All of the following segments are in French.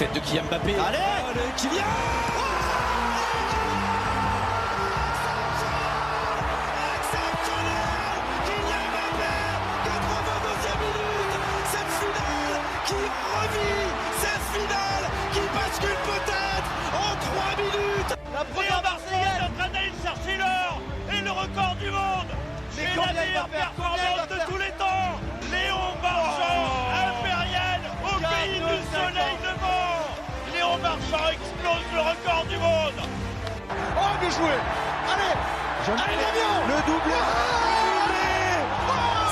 Tête de Kylian Mbappé. Allez, Kylian. La première Marseillaise est en train d'aller chercher l'or et le record du monde. Mais la meilleure performance de tous les temps. Léon Marchand, impérial au pays du soleil levant. Léon Marchand explose le record du monde. Oh, bien joué. Allez, Damien. Le doublé.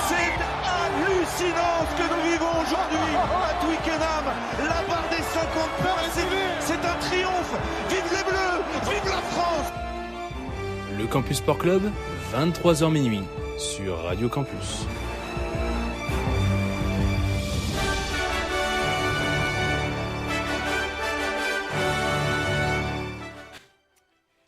C'est hallucinant ce que nous vivons aujourd'hui à Twickenham. La barre des 50 points, c'est un triomphe. Vive les Bleus, vive la France. Le Campus Sport Club, 23h minuit, sur Radio Campus.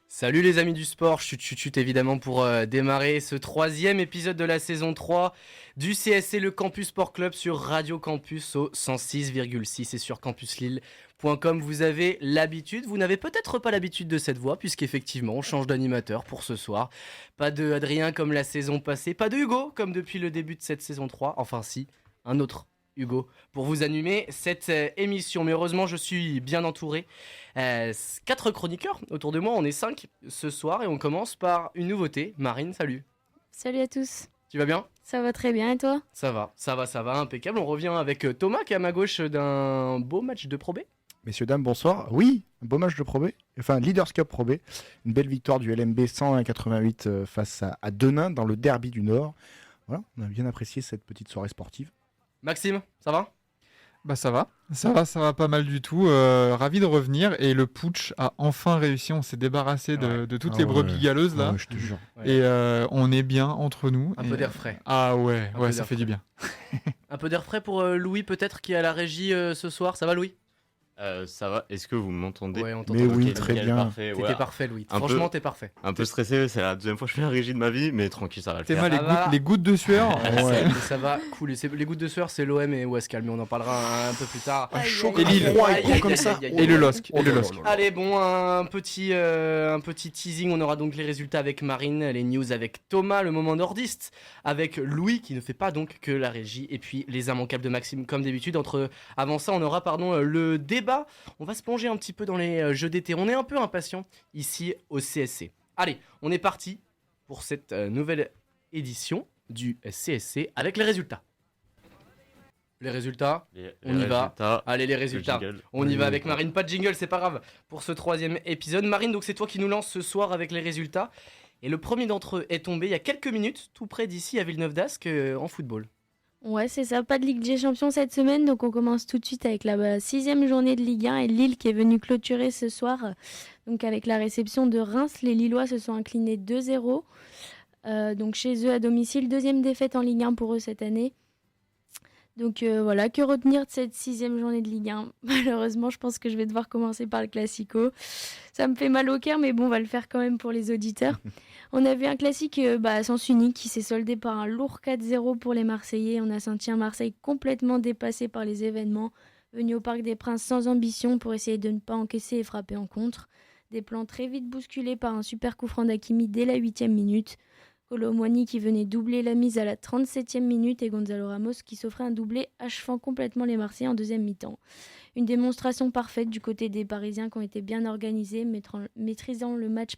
Salut les amis du sport, chut évidemment pour démarrer ce 3e épisode de la saison 3 du CSC Le Campus Sport Club sur Radio Campus au 106,6 et sur campuslille.com. Vous avez l'habitude, vous n'avez peut-être pas l'habitude de cette voix puisqu'effectivement on change d'animateur pour ce soir. Pas de Adrien comme la saison passée, pas de Hugo comme depuis le début de cette saison 3, enfin si, un autre Hugo, pour vous animer cette émission. Mais heureusement, je suis bien entouré. 4 chroniqueurs autour de moi, on est 5 ce soir et on commence par une nouveauté. Marine, salut. Salut à tous. Tu vas bien ? Ça va très bien et toi ? Ça va, impeccable. On revient avec Thomas qui est à ma gauche d'un beau match de Pro B. Messieurs, dames, bonsoir. Oui, un beau match de Pro B, enfin Leaders Cup Pro B. Une belle victoire du LMB 101-88 face à Denain dans le derby du Nord. Voilà, on a bien apprécié cette petite soirée sportive. Maxime, ça va ? Bah ça va pas mal du tout. Ravi de revenir et le putsch a enfin réussi. On s'est débarrassé de toutes les brebis galeuses là. Je te jure. Et on est bien entre nous. Un peu d'air frais. Ah ouais, ça fait du bien. Un peu d'air frais pour Louis peut-être qui est à la régie ce soir. Ça va Louis ? Ça va, est-ce que vous m'entendez ? Ouais, on Mais oui, très bien. Parfait. T'étais parfait Louis, franchement t'es parfait. Un peu stressé, c'est la deuxième fois que je fais la régie de ma vie, mais tranquille, ça va le faire. Les gouttes de sueur. Ça va, cool. Les gouttes de sueur, c'est l'OM et Ouascal, mais on en parlera un peu plus tard. Et Lille, comme ça. Et le LOSC. Allez, bon, un petit teasing. On aura donc les résultats avec Marine, les news avec Thomas, le moment nordiste avec Louis qui ne fait pas donc que la régie, et puis les immanquables de Maxime comme d'habitude. Avant ça, on aura le débat. On va se plonger un petit peu dans les jeux d'été. On est un peu impatient ici au CSC. Allez, on est parti pour cette nouvelle édition du CSC avec les résultats. On y va. Allez, les résultats. On y va avec Marine. Pas de jingle, c'est pas grave. Pour ce 3e épisode, Marine, donc c'est toi qui nous lance ce soir avec les résultats. Et le premier d'entre eux est tombé il y a quelques minutes, tout près d'ici à Villeneuve-d'Ascq en football. Ouais, c'est ça, pas de Ligue des Champions cette semaine, donc on commence tout de suite avec la 6e journée de Ligue 1 et Lille qui est venue clôturer ce soir. Donc avec la réception de Reims, les Lillois se sont inclinés 2-0. Donc chez eux à domicile, 2e défaite en Ligue 1 pour eux cette année. Donc voilà, que retenir de cette 6e journée de Ligue 1 ? Malheureusement, je pense que je vais devoir commencer par le Classico. Ça me fait mal au cœur, mais bon, on va le faire quand même pour les auditeurs. On a vu un classique à sens unique qui s'est soldé par un lourd 4-0 pour les Marseillais. On a senti un Marseille complètement dépassé par les événements, venu au Parc des Princes sans ambition pour essayer de ne pas encaisser et frapper en contre. Des plans très vite bousculés par un super coup franc d'Hakimi dès la 8e minute. Kolo Muani qui venait doubler la mise à la 37e minute et Gonzalo Ramos qui s'offrait un doublé achevant complètement les Marseillais en deuxième mi-temps. Une démonstration parfaite du côté des Parisiens qui ont été bien organisés, maîtrisant le match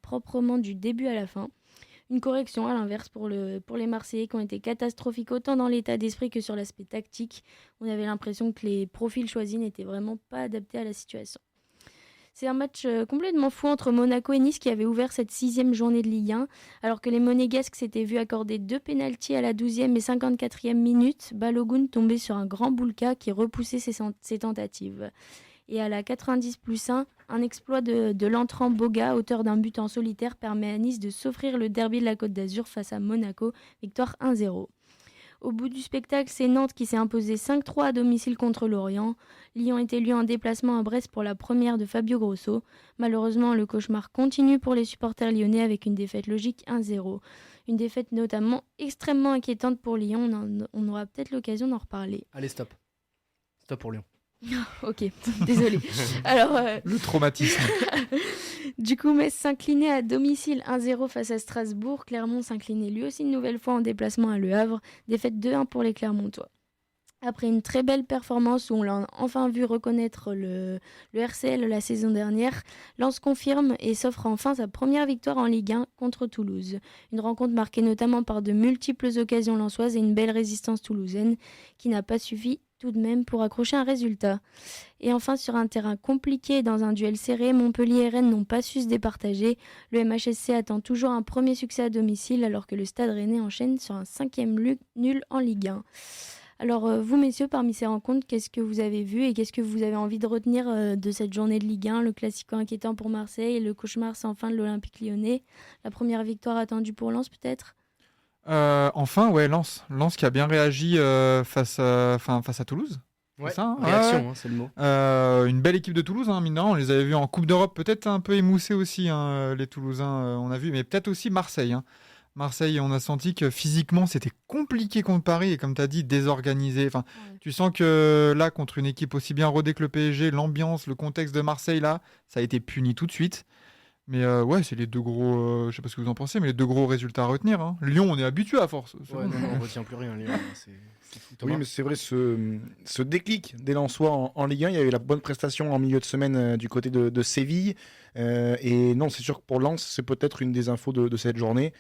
proprement du début à la fin. Une correction à l'inverse pour les Marseillais qui ont été catastrophiques autant dans l'état d'esprit que sur l'aspect tactique. On avait l'impression que les profils choisis n'étaient vraiment pas adaptés à la situation. C'est un match complètement fou entre Monaco et Nice qui avait ouvert cette 6e journée de Ligue 1, alors que les Monégasques s'étaient vus accorder 2 pénaltys à la 12e et 54e minute. Balogun tombait sur un grand Boulka qui repoussait ses tentatives. Et à la 90+1, un exploit de l'entrant Boga, auteur d'un but en solitaire, permet à Nice de s'offrir le derby de la Côte d'Azur face à Monaco, victoire 1-0. Au bout du spectacle, c'est Nantes qui s'est imposé 5-3 à domicile contre Lorient. Lyon est élu en déplacement à Brest pour la première de Fabio Grosso. Malheureusement, le cauchemar continue pour les supporters lyonnais avec une défaite logique 1-0. Une défaite notamment extrêmement inquiétante pour Lyon. On aura peut-être l'occasion d'en reparler. Allez, stop. Stop pour Lyon. Ok, désolé. Alors, Le traumatisme. du coup, Metz s'inclinait à domicile 1-0 face à Strasbourg. Clermont s'inclinait lui aussi une nouvelle fois en déplacement à Le Havre. Défaite 2-1 pour les Clermontois. Après une très belle performance où on l'a enfin vu reconnaître le RCL la saison dernière, Lens confirme et s'offre enfin sa première victoire en Ligue 1 contre Toulouse. Une rencontre marquée notamment par de multiples occasions lensoises et une belle résistance toulousaine qui n'a pas suffi tout de même pour accrocher un résultat. Et enfin, sur un terrain compliqué et dans un duel serré, Montpellier et Rennes n'ont pas su se départager. Le MHSC attend toujours un premier succès à domicile alors que le Stade Rennais enchaîne sur un 5e nul en Ligue 1. Alors vous messieurs, parmi ces rencontres, qu'est-ce que vous avez vu et qu'est-ce que vous avez envie de retenir de cette journée de Ligue 1, le classico inquiétant pour Marseille, le cauchemar sans fin de l'Olympique Lyonnais, la première victoire attendue pour Lens peut-être ? Enfin, ouais, Lens qui a bien réagi face à Toulouse. Ouais, c'est ça, hein réaction, c'est le mot. Une belle équipe de Toulouse, mine de rien. On les avait vus en Coupe d'Europe, peut-être un peu émoussés aussi, les Toulousains, on a vu, mais peut-être aussi Marseille. Hein. Marseille, on a senti que physiquement, c'était compliqué contre Paris et comme tu as dit, désorganisé. Enfin, tu sens que là, contre une équipe aussi bien rodée que le PSG, l'ambiance, le contexte de Marseille, là, ça a été puni tout de suite. Mais ouais, c'est les deux gros, je sais pas ce que vous en pensez, mais les deux gros résultats à retenir. Hein. Lyon, on est habitué à force. Ouais, non, on retient plus rien, Lyon. C'est fou, Thomas. Oui, mais c'est vrai, ce déclic des Lensois en Ligue 1, il y a eu la bonne prestation en milieu de semaine du côté de Séville. Et non, c'est sûr que pour Lens, c'est peut-être une des infos de cette journée.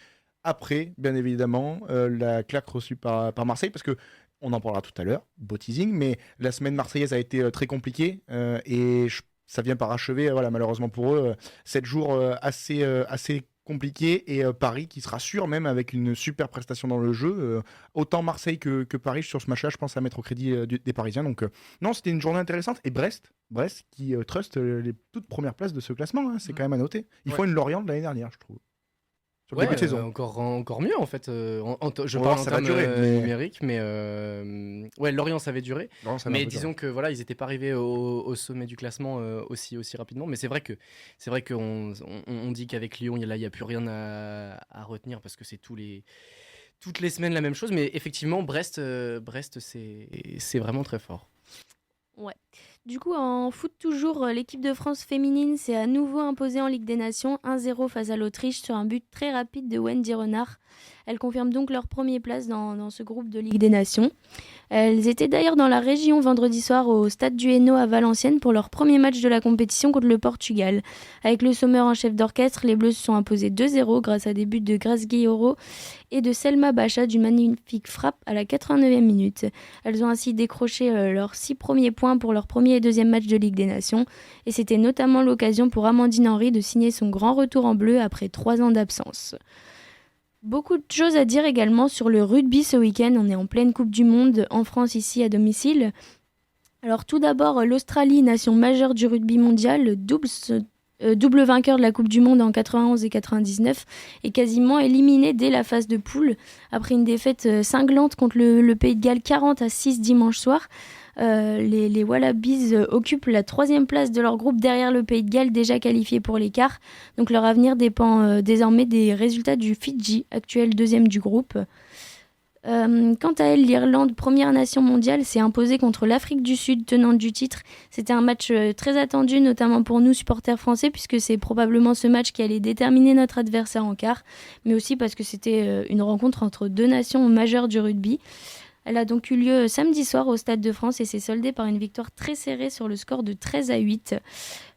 Après, bien évidemment, la claque reçue par Marseille, parce que on en parlera tout à l'heure, beau teasing, mais la semaine marseillaise a été très compliquée et ça vient parachever, voilà, malheureusement pour eux, 7 jours assez compliqués et Paris qui se rassure même avec une super prestation dans le jeu. Autant Marseille que Paris sur ce match-là, je pense à mettre au crédit des Parisiens. Donc non, c'était une journée intéressante. Et Brest qui trust les toutes premières places de ce classement, hein, c'est quand même à noter. Ils font une Lorient de l'année dernière, je trouve. Sur le début de saison. Encore mieux en fait. Je On parle va voir, en ça va termes durer, numériques, mais ouais, Lorient ça avait duré. Mais disons que voilà, ils n'étaient pas arrivés au sommet du classement aussi rapidement. Mais c'est vrai qu'on dit qu'avec Lyon, il n'y a plus rien à retenir parce que c'est toutes les semaines la même chose. Mais effectivement, Brest c'est vraiment très fort. Ouais. Du coup, en foot toujours, l'équipe de France féminine s'est à nouveau imposée en Ligue des Nations 1-0 face à l'Autriche sur un but très rapide de Wendy Renard. Elles confirment donc leur première place dans ce groupe de Ligue des Nations. Elles étaient d'ailleurs dans la région vendredi soir au stade du Hainaut à Valenciennes pour leur premier match de la compétition contre le Portugal. Avec le Sommer en chef d'orchestre, les Bleus se sont imposés 2-0 grâce à des buts de Grace Guilloro et de Selma Bacha d'une magnifique frappe à la 89e minute. Elles ont ainsi décroché leurs 6 premiers points pour leur premier et deuxième match de Ligue des Nations et c'était notamment l'occasion pour Amandine Henry de signer son grand retour en bleu après 3 ans d'absence. Beaucoup de choses à dire également sur le rugby ce week-end. On est en pleine Coupe du Monde en France ici à domicile. Alors tout d'abord, l'Australie, nation majeure du rugby mondial, double vainqueur de la Coupe du Monde en 91 et 99, est quasiment éliminé dès la phase de poule après une défaite cinglante contre le Pays de Galles 40-6 dimanche soir. Les Wallabies occupent la 3e place de leur groupe derrière le Pays de Galles déjà qualifié pour les quarts. Donc leur avenir dépend désormais des résultats du Fidji, actuel 2e du groupe. Quant à elle, l'Irlande, première nation mondiale, s'est imposée contre l'Afrique du Sud, tenante du titre. C'était un match très attendu, notamment pour nous, supporters français, puisque c'est probablement ce match qui allait déterminer notre adversaire en quart, mais aussi parce que c'était une rencontre entre deux nations majeures du rugby. Elle a donc eu lieu samedi soir au Stade de France et s'est soldée par une victoire très serrée sur le score de 13-8.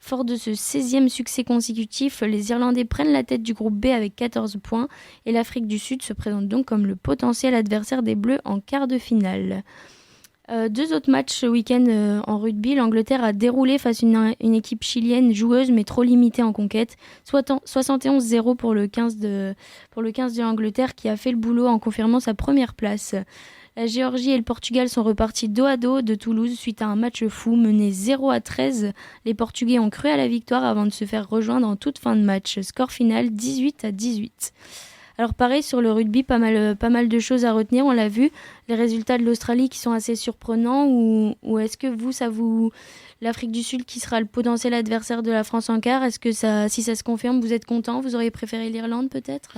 Fort de ce 16e succès consécutif, les Irlandais prennent la tête du groupe B avec 14 points et l'Afrique du Sud se présente donc comme le potentiel adversaire des Bleus en quart de finale. 2 autres matchs ce week-end en rugby. L'Angleterre a déroulé face à une équipe chilienne joueuse mais trop limitée en conquête. 71-0 pour le 15 de l'Angleterre qui a fait le boulot en confirmant sa première place. La Géorgie et le Portugal sont repartis dos à dos de Toulouse suite à un match fou mené 0-13. Les Portugais ont cru à la victoire avant de se faire rejoindre en toute fin de match. Score final 18-18. Alors pareil sur le rugby, pas mal de choses à retenir, on l'a vu. les résultats de l'Australie qui sont assez surprenants ou est-ce que l'Afrique du Sud qui sera le potentiel adversaire de la France en quart, est-ce que si ça se confirme, vous êtes content? Vous auriez préféré l'Irlande peut-être?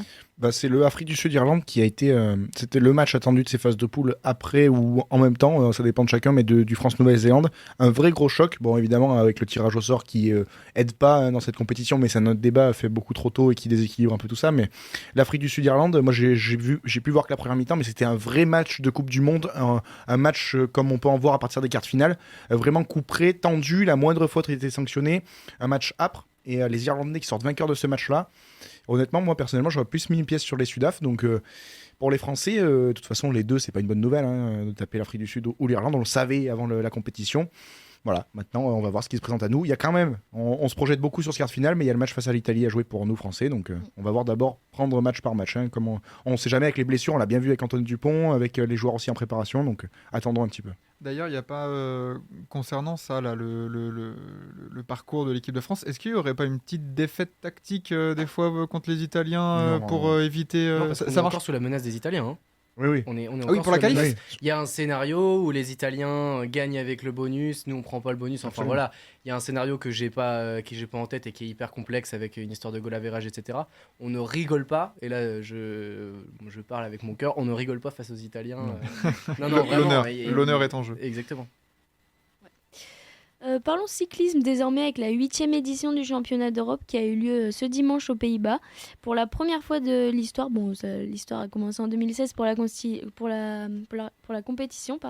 C'est le Afrique du Sud-Irlande qui a été. C'était le match attendu de ces phases de poule après ou en même temps, ça dépend de chacun, mais du France-Nouvelle-Zélande. Un vrai gros choc. Bon, évidemment, avec le tirage au sort qui aide pas dans cette compétition, mais c'est un autre débat fait beaucoup trop tôt et qui déséquilibre un peu tout ça. Mais l'Afrique du Sud-Irlande, moi j'ai pu voir que la première mi-temps, mais c'était un vrai match de Coupe du Monde, un match comme on peut en voir à partir des quarts de finale, vraiment couperé, tendu, la moindre faute était sanctionnée, un match âpre. Et les Irlandais qui sortent vainqueurs de ce match-là, honnêtement, moi personnellement, j'aurais plus mis une pièce sur les Sudaf. Donc pour les Français, de toute façon, les deux, c'est pas une bonne nouvelle de taper l'Afrique du Sud ou l'Irlande. On le savait avant la compétition. Voilà, maintenant, on va voir ce qui se présente à nous. Il y a quand même, on se projette beaucoup sur ce quart de finale, mais il y a le match face à l'Italie à jouer pour nous Français. Donc on va voir d'abord prendre match par match. Comme on ne sait jamais avec les blessures, on l'a bien vu avec Antoine Dupont, avec les joueurs aussi en préparation. Donc attendons un petit peu. D'ailleurs, il n'y a pas, concernant ça, là, le parcours de l'équipe de France, est-ce qu'il n'y aurait pas une petite défaite tactique des fois contre les Italiens pour éviter... Non, parce qu'on est ça marche encore sous la menace des Italiens. Hein. Oui. On est oui, encore pour la sous qualif. menace. Il y a un scénario où les Italiens gagnent avec le bonus, nous on prend pas le bonus. Enfin Absolument. voilà, il y a un scénario que j'ai pas en tête et qui est hyper complexe avec une histoire de goal average, etc. On ne rigole pas. Et là, je parle avec mon cœur. On ne rigole pas face aux Italiens. Non, vraiment. L'honneur est en jeu. Exactement. Parlons cyclisme désormais avec la 8e édition du championnat d'Europe qui a eu lieu ce dimanche aux Pays-Bas. Pour la première fois de l'histoire, l'histoire a commencé en 2016 pour la compétition,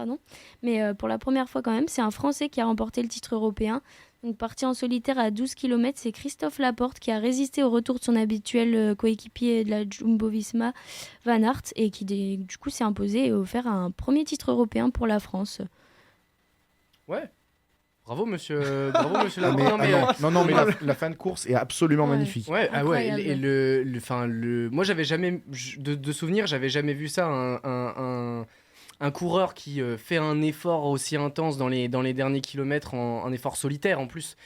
mais pour la première fois quand même, c'est un Français qui a remporté le titre européen. Donc parti en solitaire à 12 km, c'est Christophe Laporte qui a résisté au retour de son habituel coéquipier de la Jumbo-Visma, Van Aert, et qui du coup s'est imposé et a offert un premier titre européen pour la France. Ouais. Bravo monsieur Laporte. Non, mais la fin de course est absolument magnifique. Ouais, Incroyable. Et moi j'avais jamais de souvenir, j'avais jamais vu ça, un coureur qui fait un effort aussi intense dans les derniers kilomètres, un effort solitaire en plus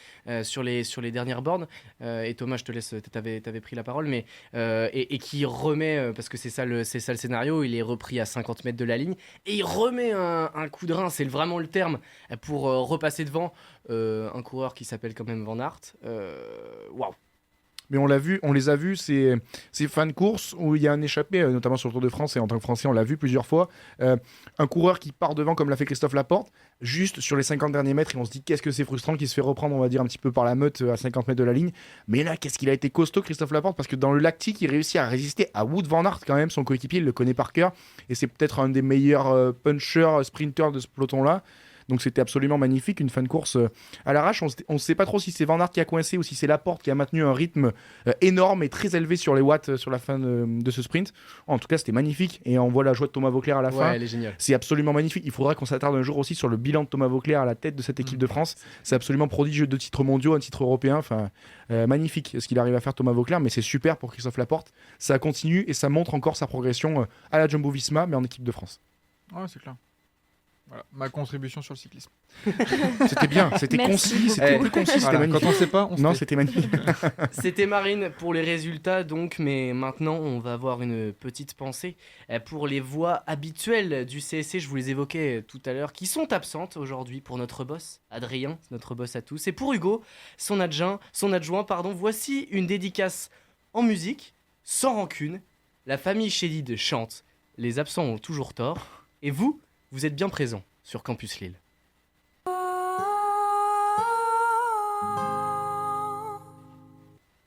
sur les dernières bornes. Et Thomas, je te laisse, t'avais pris la parole, mais et qui remet, parce que c'est ça le scénario, il est repris à 50 mètres de la ligne et il remet un coup de rein, c'est vraiment le terme, pour repasser devant un coureur qui s'appelle quand même Van Aert. Waouh. Mais on les a vus, ces fins de course où il y a un échappé, notamment sur le Tour de France, et en tant que Français, on l'a vu plusieurs fois. Un coureur qui part devant, comme l'a fait Christophe Laporte, juste sur les 50 derniers mètres, et on se dit qu'est-ce que c'est frustrant qu'il se fait reprendre, on va dire, un petit peu par la meute à 50 mètres de la ligne. Mais là, qu'est-ce qu'il a été costaud, Christophe Laporte, parce que dans le lactique, il réussit à résister à Wout van Aert, quand même, son coéquipier, il le connaît par cœur, et c'est peut-être un des meilleurs punchers, sprinters de ce peloton-là. Donc c'était absolument magnifique, une fin de course à l'arrache. On ne sait pas trop si c'est Van Aert qui a coincé ou si c'est Laporte qui a maintenu un rythme énorme et très élevé sur les watts sur la fin de ce sprint. En tout cas, c'était magnifique. Et on voit la joie de Thomas Vauclair à la fin. Elle est géniale. C'est absolument magnifique. Il faudra qu'on s'attarde un jour aussi sur le bilan de Thomas Vauclair à la tête de cette équipe de France. C'est absolument prodigieux. 2 titres mondiaux, un titre européen. Enfin, magnifique ce qu'il arrive à faire Thomas Vauclair. Mais c'est super pour Christophe Laporte. Ça continue et ça montre encore sa progression à la Jumbo-Visma, mais en équipe de France. Ouais, c'est clair. Voilà, ma contribution sur le cyclisme. C'était bien, c'était concis, c'était plus concis, c'était magnifique. Quand on sait pas, on se Non, tait. c'était magnifique. C'était Marine pour les résultats donc, mais maintenant on va avoir une petite pensée pour les voix habituelles du CSC, je vous les évoquais tout à l'heure, qui sont absentes aujourd'hui pour notre boss, Adrien, notre boss à tous, et pour Hugo, son adjoint, voici une dédicace en musique, sans rancune, la famille Chédid chante, les absents ont toujours tort, et vous êtes bien présents sur Campus Lille.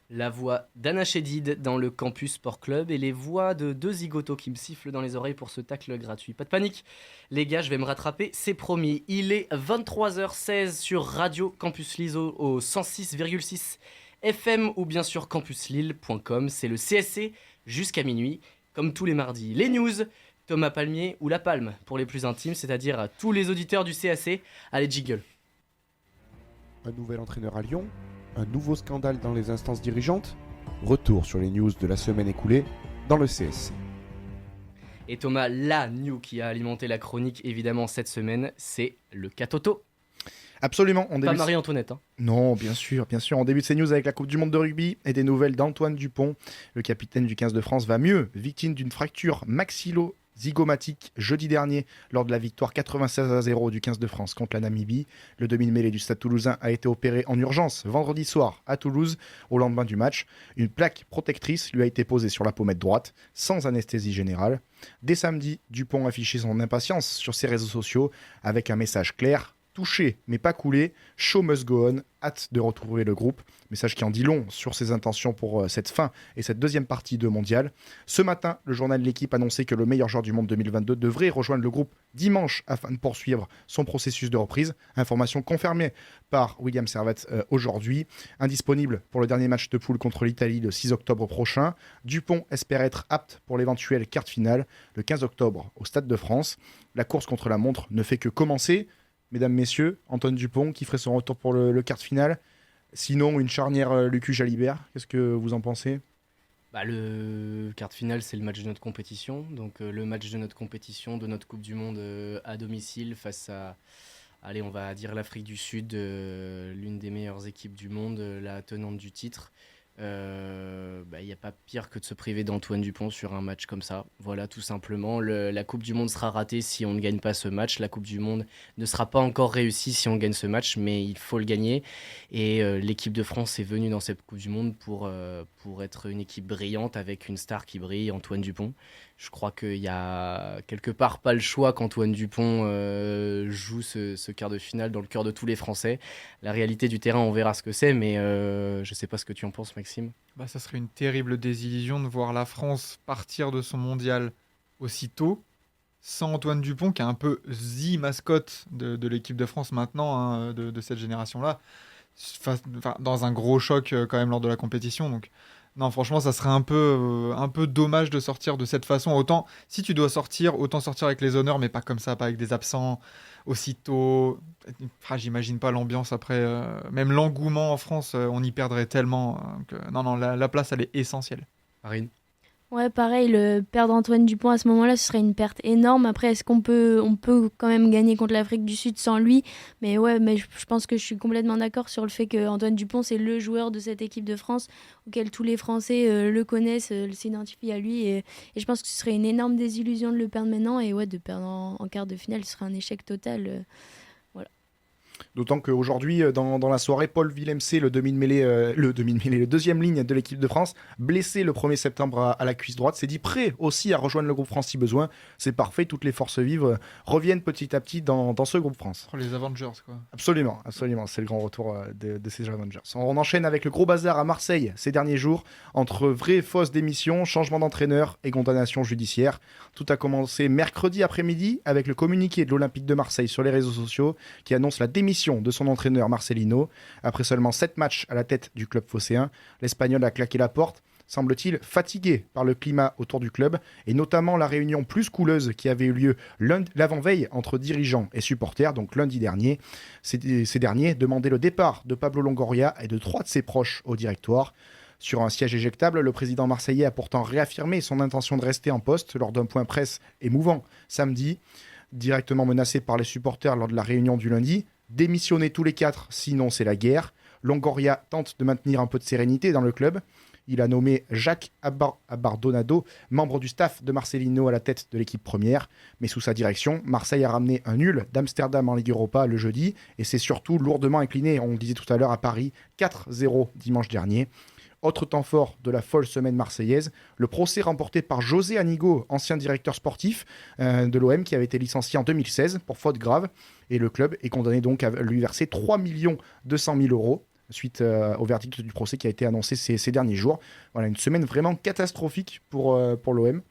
La voix d'Anna Chédid dans le Campus Sport Club et les voix de 2 zigotos qui me sifflent dans les oreilles pour ce tacle gratuit. Pas de panique, les gars, je vais me rattraper, c'est promis. Il est 23h16 sur Radio Campus Lille au 106,6 FM ou bien sûr campuslille.com. C'est le CSC jusqu'à minuit, comme tous les mardis. Les news, Thomas Palmier ou La Palme pour les plus intimes, c'est-à-dire à tous les auditeurs du CAC. Allez, jiggle. Un nouvel entraîneur à Lyon, un nouveau scandale dans les instances dirigeantes, retour sur les news de la semaine écoulée dans le CSC. Et Thomas, la news qui a alimenté la chronique évidemment cette semaine, c'est le Katoto. Absolument. Pas Marie-Antoinette. Hein. Non, bien sûr. On débute ces news avec la Coupe du Monde de rugby et des nouvelles d'Antoine Dupont. Le capitaine du 15 de France va mieux, victime d'une fracture zygomatique jeudi dernier lors de la victoire 96-0 du 15 de France contre la Namibie. Le demi-mêlée du Stade Toulousain a été opéré en urgence vendredi soir à Toulouse au lendemain du match. Une plaque protectrice lui a été posée sur la pommette droite sans anesthésie générale. Dès samedi, Dupont affichait son impatience sur ses réseaux sociaux avec un message clair: touché mais pas coulé, show must go on, hâte de retrouver le groupe. Message qui en dit long sur ses intentions pour cette fin et cette deuxième partie de mondial. Ce matin, le journal de l'équipe annonçait que le meilleur joueur du monde 2022 devrait rejoindre le groupe dimanche afin de poursuivre son processus de reprise. Information confirmée par William Servette aujourd'hui. Indisponible pour le dernier match de poule contre l'Italie le 6 octobre prochain. Dupont espère être apte pour l'éventuelle quart finale le 15 octobre au Stade de France. La course contre la montre ne fait que commencer. Mesdames, messieurs, Antoine Dupont qui ferait son retour pour le quart de finale. Sinon, une charnière Lucu-Jalibert, qu'est-ce que vous en pensez ? Le quart de finale, c'est le match de notre compétition. Donc le match de notre compétition, de notre Coupe du Monde à domicile face à, allez, on va dire l'Afrique du Sud, l'une des meilleures équipes du monde, la tenante du titre. Il n'y a pas pire que de se priver d'Antoine Dupont sur un match comme ça. Voilà, tout simplement. La Coupe du Monde sera ratée si on ne gagne pas ce match. La Coupe du Monde ne sera pas encore réussie si on gagne ce match, mais il faut le gagner. Et l'équipe de France est venue dans cette Coupe du Monde pour être une équipe brillante avec une star qui brille, Antoine Dupont. Je crois qu'il n'y a quelque part pas le choix qu'Antoine Dupont joue ce quart de finale dans le cœur de tous les Français. La réalité du terrain, on verra ce que c'est, mais je ne sais pas ce que tu en penses, Maxime. Ça serait une terrible désillusion de voir la France partir de son mondial aussitôt, sans Antoine Dupont, qui est un peu the mascotte de l'équipe de France maintenant, de cette génération-là, dans un gros choc quand même lors de la compétition. Donc, non, franchement, ça serait un peu dommage de sortir de cette façon. Autant, si tu dois sortir, autant sortir avec les honneurs, mais pas comme ça, pas avec des absents aussitôt. J'imagine pas l'ambiance après. Même l'engouement en France, on y perdrait tellement. Non, la place, elle est essentielle. Marine ? Ouais, pareil, perdre Antoine Dupont à ce moment-là, ce serait une perte énorme. Après, est-ce on peut quand même gagner contre l'Afrique du Sud sans lui ? Mais ouais, je pense que je suis complètement d'accord sur le fait que Antoine Dupont, c'est le joueur de cette équipe de France auquel tous les Français le connaissent, s'identifient à lui. Et je pense que ce serait une énorme désillusion de le perdre maintenant. Et ouais, de perdre en quart de finale, ce serait un échec total. Voilà. D'autant qu'aujourd'hui, dans la soirée, Paul Villemc, le deuxième ligne de l'équipe de France, blessé le 1er septembre à la cuisse droite, s'est dit prêt aussi à rejoindre le groupe France si besoin. C'est parfait, toutes les forces vives reviennent petit à petit dans ce groupe France. Les Avengers, quoi. Absolument, c'est le grand retour de ces Avengers. On enchaîne avec le gros bazar à Marseille ces derniers jours, entre vraies et fausses démissions, changement d'entraîneur et condamnation judiciaire. Tout a commencé mercredi après-midi avec le communiqué de l'Olympique de Marseille sur les réseaux sociaux qui annonce la démission de son entraîneur Marcelino. Après seulement 7 matchs à la tête du club phocéen, l'Espagnol a claqué la porte, semble-t-il fatigué par le climat autour du club et notamment la réunion plus couleuse qui avait eu lieu l'avant-veille entre dirigeants et supporters, donc lundi dernier. Ces derniers demandaient le départ de Pablo Longoria et de 3 de ses proches au directoire. Sur un siège éjectable, le président marseillais a pourtant réaffirmé son intention de rester en poste lors d'un point presse émouvant samedi. Directement menacé par les supporters lors de la réunion du lundi, démissionnez tous les 4, sinon c'est la guerre. Longoria tente de maintenir un peu de sérénité dans le club. Il a nommé Jacques Abardonado, membre du staff de Marcelino, à la tête de l'équipe première. Mais sous sa direction, Marseille a ramené un nul d'Amsterdam en Ligue Europa le jeudi et s'est surtout lourdement incliné, on le disait tout à l'heure, à Paris, 4-0 dimanche dernier. Autre temps fort de la folle semaine marseillaise, le procès remporté par José Anigo, ancien directeur sportif de l'OM qui avait été licencié en 2016 pour faute grave. Et le club est condamné donc à lui verser 3 200 000 € suite au verdict du procès qui a été annoncé ces derniers jours. Voilà, une semaine vraiment catastrophique pour l'OM.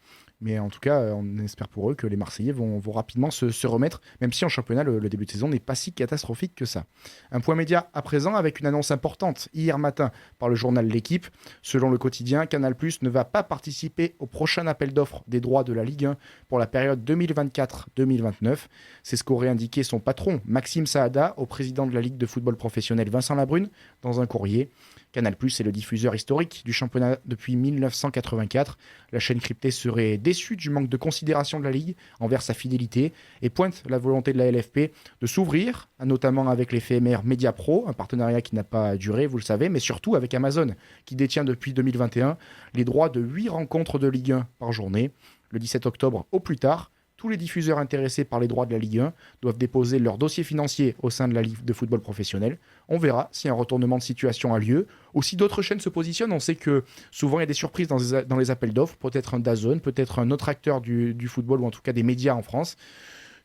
Mais en tout cas, on espère pour eux que les Marseillais vont rapidement se remettre, même si en championnat, le début de saison n'est pas si catastrophique que ça. Un point média à présent avec une annonce importante hier matin par le journal L'Équipe. Selon le quotidien, Canal+ ne va pas participer au prochain appel d'offres des droits de la Ligue 1 pour la période 2024-2029. C'est ce qu'aurait indiqué son patron, Maxime Saada, au président de la Ligue de football professionnel Vincent Labrune, dans un courrier. Canal+ est le diffuseur historique du championnat depuis 1984. La chaîne cryptée serait déçue du manque de considération de la Ligue envers sa fidélité et pointe la volonté de la LFP de s'ouvrir, notamment avec l'éphémère Mediapro, un partenariat qui n'a pas duré, vous le savez, mais surtout avec Amazon, qui détient depuis 2021 les droits de 8 rencontres de Ligue 1 par journée. le 17 octobre au plus tard. Tous les diffuseurs intéressés par les droits de la Ligue 1 doivent déposer leur dossier financier au sein de la Ligue de football professionnel. On verra si un retournement de situation a lieu ou si d'autres chaînes se positionnent. On sait que souvent il y a des surprises dans les appels d'offres, peut-être un DAZN, peut-être un autre acteur du football ou en tout cas des médias en France.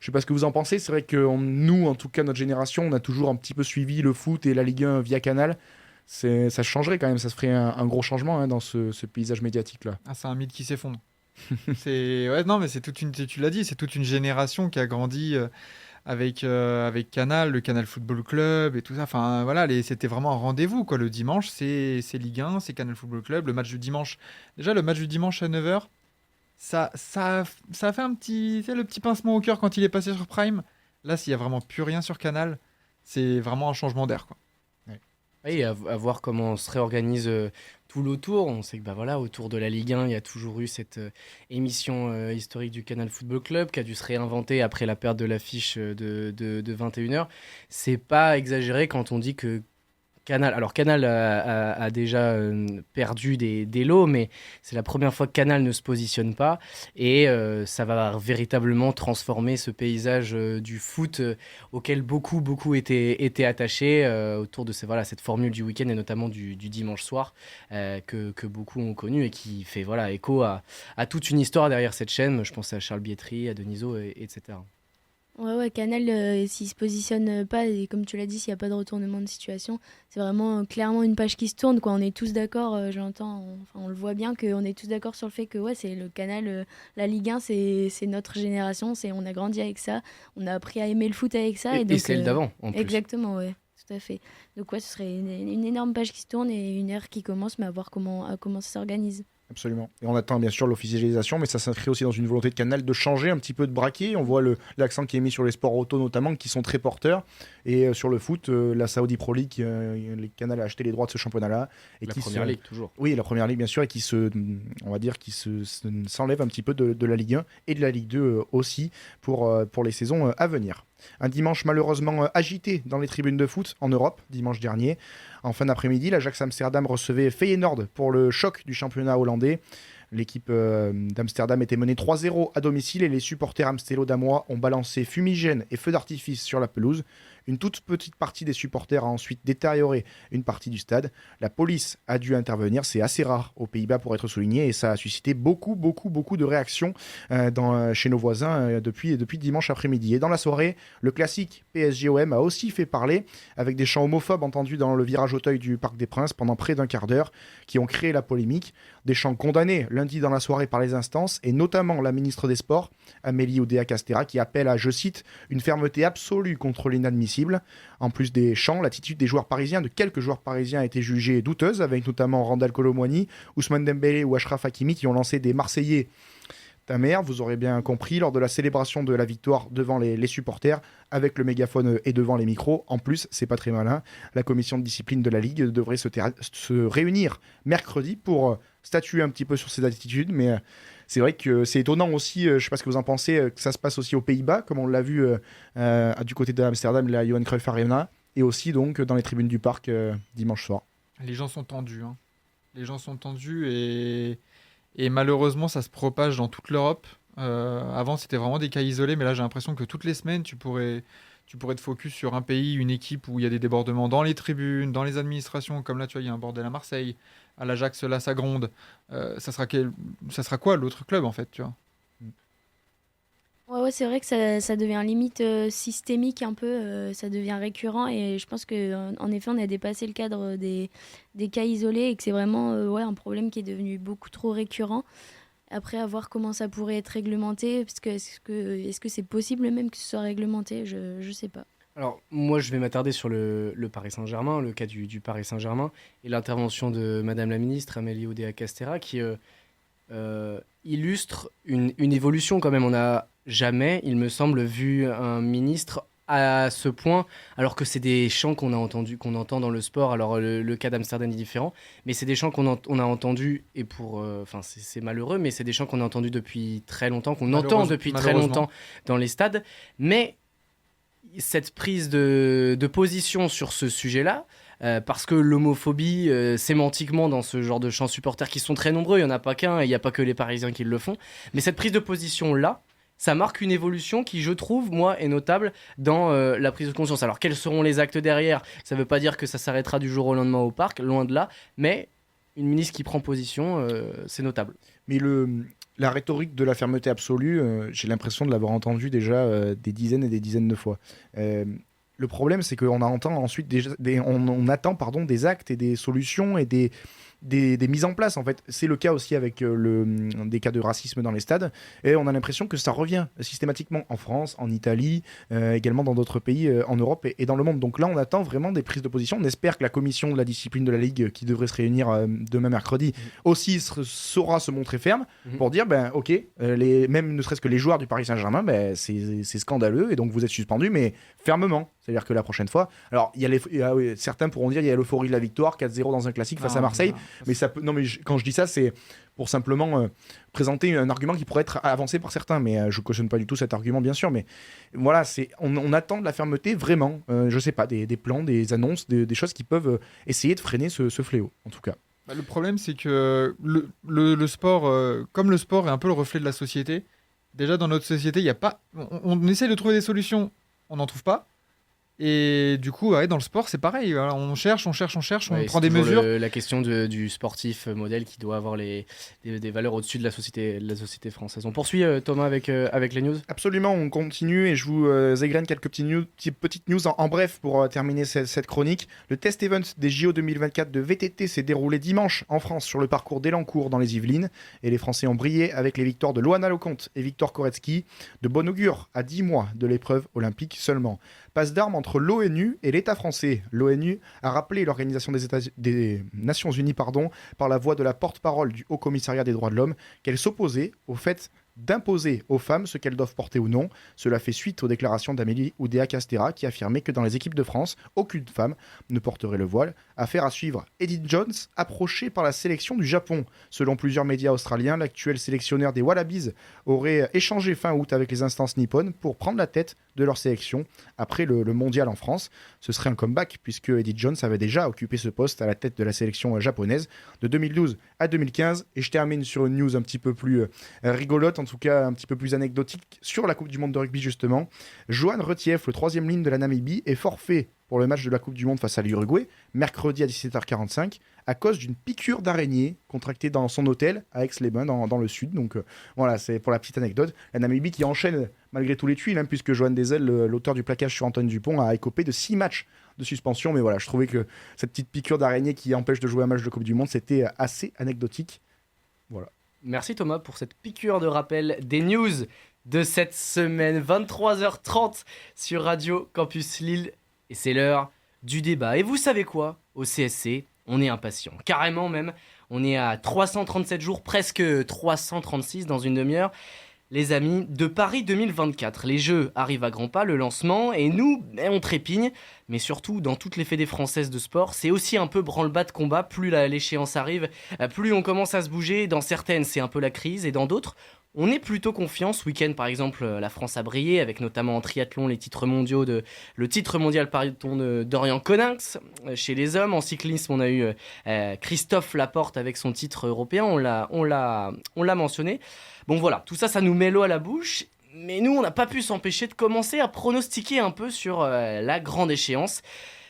Je ne sais pas ce que vous en pensez, c'est vrai que nous, en tout cas notre génération, on a toujours un petit peu suivi le foot et la Ligue 1 via Canal. Ça changerait quand même, ça se ferait un gros changement dans ce paysage médiatique-là. Ah, c'est un mythe qui s'effondre. Non, mais tu l'as dit, c'est toute une génération qui a grandi avec Canal, le Canal Football Club et tout ça. Enfin voilà, c'était vraiment un rendez-vous quoi. Le dimanche, c'est Ligue 1, c'est Canal Football Club. Le match du dimanche, déjà le match du dimanche à 9h, ça a fait un petit, le petit pincement au cœur quand il est passé sur Prime. Là, s'il y a vraiment plus rien sur Canal, c'est vraiment un changement d'air quoi. Oui, à voir comment on se réorganise tout l'autour. On sait que autour de la Ligue 1, il y a toujours eu cette émission historique du Canal Football Club qui a dû se réinventer après la perte de l'affiche de 21h. C'est pas exagéré quand on dit que Canal a déjà perdu des lots, mais c'est la première fois que Canal ne se positionne pas et ça va véritablement transformer ce paysage du foot auquel beaucoup étaient attachés autour de cette formule du week-end et notamment du dimanche soir que beaucoup ont connu et qui fait écho à toute une histoire derrière cette chaîne. Je pense à Charles Bietri, à Denisot, etc. Ouais, Canal, s'il se positionne pas, et comme tu l'as dit, s'il n'y a pas de retournement de situation, c'est vraiment clairement une page qui se tourne, quoi. On est tous d'accord, on le voit bien qu'on est tous d'accord sur le fait que c'est le Canal, la Ligue 1, c'est notre génération, on a grandi avec ça, on a appris à aimer le foot avec ça. Et celle d'avant, en plus. Exactement, ouais, tout à fait. Donc ce serait une énorme page qui se tourne et une ère qui commence, mais à voir comment ça s'organise. Absolument. Et on attend bien sûr l'officialisation, mais ça s'inscrit aussi dans une volonté de Canal de changer un petit peu de braquet. On voit l'accent qui est mis sur les sports auto notamment, qui sont très porteurs. Et sur le foot, la Saudi Pro League, les Canal a acheté les droits de ce championnat-là. Et la Première Ligue, toujours. Oui, la Première Ligue, bien sûr, et qui s'enlève un petit peu de la Ligue 1 et de la Ligue 2 aussi pour les saisons à venir. Un dimanche malheureusement agité dans les tribunes de foot en Europe, dimanche dernier. En fin d'après-midi, l'Ajax Amsterdam recevait Feyenoord pour le choc du championnat hollandais. L'équipe d'Amsterdam était menée 3-0 à domicile et les supporters amstello-damois ont balancé fumigène et feux d'artifice sur la pelouse. Une toute petite partie des supporters a ensuite détérioré une partie du stade. La police a dû intervenir, c'est assez rare aux Pays-Bas pour être souligné et ça a suscité beaucoup de réactions chez nos voisins depuis dimanche après-midi. Et dans la soirée, le classique PSG-OM a aussi fait parler avec des chants homophobes entendus dans le virage Auteuil du Parc des Princes pendant près d'un quart d'heure qui ont créé la polémique. Des chants condamnés lundi dans la soirée par les instances et notamment la ministre des Sports, Amélie Oudéa-Castéra, qui appelle à, je cite, une fermeté absolue contre l'inadmissible. En plus des chants, l'attitude de quelques joueurs parisiens a été jugée douteuse, avec notamment Randal Kolo Muani, Ousmane Dembélé ou Achraf Hakimi qui ont lancé des Marseillais ta mère, vous aurez bien compris, lors de la célébration de la victoire devant les supporters, avec le mégaphone et devant les micros. En plus, c'est pas très malin, la commission de discipline de la Ligue devrait se réunir mercredi pour statuer un petit peu sur ces attitudes, mais c'est vrai que c'est étonnant aussi, je ne sais pas ce que vous en pensez, que ça se passe aussi aux Pays-Bas, comme on l'a vu du côté d'Amsterdam, la Johan Cruyff Arena, et aussi donc dans les tribunes du parc dimanche soir. Les gens sont tendus, hein. Les gens sont tendus et malheureusement ça se propage dans toute l'Europe. Avant c'était vraiment des cas isolés, mais là j'ai l'impression que toutes les semaines tu pourrais te focus sur un pays, une équipe où il y a des débordements dans les tribunes, dans les administrations, comme là tu vois il y a un bordel à Marseille, à l'Ajax là ça gronde. Ça sera quoi l'autre club en fait, tu vois? Ouais, c'est vrai que ça devient limite systémique un peu, ça devient récurrent et je pense qu'en effet on a dépassé le cadre des cas isolés et que c'est vraiment un problème qui est devenu beaucoup trop récurrent. Après, à voir comment ça pourrait être réglementé, parce que est-ce que c'est possible même que ce soit réglementé, je sais pas. Alors, moi, je vais m'attarder sur le Paris Saint-Germain, le cas du Paris Saint-Germain, et l'intervention de Madame la Ministre, Amélie Oudéa-Castéra, qui illustre une évolution quand même. On n'a jamais, il me semble, vu un ministre à ce point, alors que c'est des chants qu'on entend dans le sport. Alors le cas d'Amsterdam est différent, mais c'est des chants qu'on a entendus, et c'est malheureux, mais c'est des chants qu'on a entendus depuis très longtemps, qu'on entend depuis très longtemps dans les stades. Mais cette prise de position sur ce sujet-là parce que l'homophobie, sémantiquement, dans ce genre de chants supporters qui sont très nombreux, il n'y en a pas qu'un, et il n'y a pas que les Parisiens qui le font, mais cette prise de position-là, ça marque une évolution qui, je trouve, moi, est notable dans la prise de conscience. Alors, quels seront les actes derrière ? Ça ne veut pas dire que ça s'arrêtera du jour au lendemain au parc, loin de là, mais une ministre qui prend position, c'est notable. Mais la rhétorique de la fermeté absolue, j'ai l'impression de l'avoir entendue déjà des dizaines et des dizaines de fois. Le problème, c'est qu'on entend ensuite on attend des actes et des solutions et des mises en place. En fait, c'est le cas aussi avec des cas de racisme dans les stades, et on a l'impression que ça revient systématiquement en France, en Italie, également dans d'autres pays en Europe et dans le monde. Donc là, on attend vraiment des prises de position. On espère que la commission de la discipline de la Ligue, qui devrait se réunir demain mercredi, aussi saura se montrer ferme pour dire, ok, même ne serait-ce que les joueurs du Paris Saint-Germain, c'est scandaleux, et donc vous êtes suspendus, mais fermement. C'est-à-dire que la prochaine fois, alors certains pourront dire il y a l'euphorie de la victoire, 4-0 dans un classique face à Marseille, mais ça peut, quand je dis ça, c'est pour simplement présenter un argument qui pourrait être avancé par certains, mais je cautionne pas du tout cet argument, bien sûr, mais voilà, on attend de la fermeté vraiment, je sais pas, des plans, des annonces, des choses qui peuvent essayer de freiner ce fléau, en tout cas. Le problème, c'est que le sport, comme le sport est un peu le reflet de la société, déjà dans notre société, il y a pas, on essaie de trouver des solutions, on n'en trouve pas. Et du coup, dans le sport, c'est pareil. Voilà, on cherche, on prend des mesures. La question du sportif modèle qui doit avoir des valeurs au-dessus de la société française. On poursuit, Thomas, avec les news ? Absolument, on continue, et je vous égrène quelques petites news en bref pour terminer cette chronique. Le test event des JO 2024 de VTT s'est déroulé dimanche en France sur le parcours d'Elancourt dans les Yvelines. Et les Français ont brillé avec les victoires de Loana Lecomte et Victor Koretsky, de bon augure à 10 mois de l'épreuve olympique seulement. Passe d'armes entre l'ONU et l'État français. L'ONU a rappelé l'Organisation des Nations Unies par la voix de la porte-parole du Haut Commissariat des droits de l'homme qu'elle s'opposait au fait d'imposer aux femmes ce qu'elles doivent porter ou non. Cela fait suite aux déclarations d'Amélie Oudéa-Castéra qui affirmait que dans les équipes de France, aucune femme ne porterait le voile. Affaire à suivre. Edith Jones, approchée par la sélection du Japon. Selon plusieurs médias australiens, l'actuel sélectionneur des Wallabies aurait échangé fin août avec les instances nippones pour prendre la tête de leur sélection après le mondial en France. Ce serait un comeback puisque Edith Jones avait déjà occupé ce poste à la tête de la sélection japonaise de 2012 à 2015. Et je termine sur une news un petit peu plus rigolote, en tout cas un petit peu plus anecdotique, sur la Coupe du Monde de rugby justement. Johan Retief, le 3e ligne de la Namibie, est forfait pour le match de la Coupe du Monde face à l'Uruguay, mercredi à 17h45, à cause d'une piqûre d'araignée contractée dans son hôtel à Aix-les-Bains, dans le sud. Donc voilà, c'est pour la petite anecdote. La Namibie qui enchaîne malgré tous les tuiles, puisque Johan Desel, l'auteur du plaquage sur Antoine Dupont, a écopé de 6 matchs de suspension. Mais voilà, je trouvais que cette petite piqûre d'araignée qui empêche de jouer un match de Coupe du Monde, c'était assez anecdotique. Voilà. Merci Thomas pour cette piqûre de rappel des news de cette semaine, 23h30 sur Radio Campus Lille. Et c'est l'heure du débat. Et vous savez quoi ? Au CSC, on est impatient. Carrément même, on est à 337 jours, presque 336 dans une demi-heure. Les amis, de Paris 2024, les Jeux arrivent à grands pas, le lancement, et nous, on trépigne. Mais surtout, dans toutes les fédés françaises de sport, c'est aussi un peu branle-bas de combat. Plus l'échéance arrive, plus on commence à se bouger. Dans certaines, c'est un peu la crise, et dans d'autres, on est plutôt confiant. Ce week-end, par exemple, la France a brillé, avec notamment en triathlon le titre mondial pardon, de Dorian Coninx chez les hommes. En cyclisme, on a eu Christophe Laporte avec son titre européen, on l'a mentionné. Bon voilà, tout ça, ça nous met l'eau à la bouche. Mais nous, on n'a pas pu s'empêcher de commencer à pronostiquer un peu sur la grande échéance.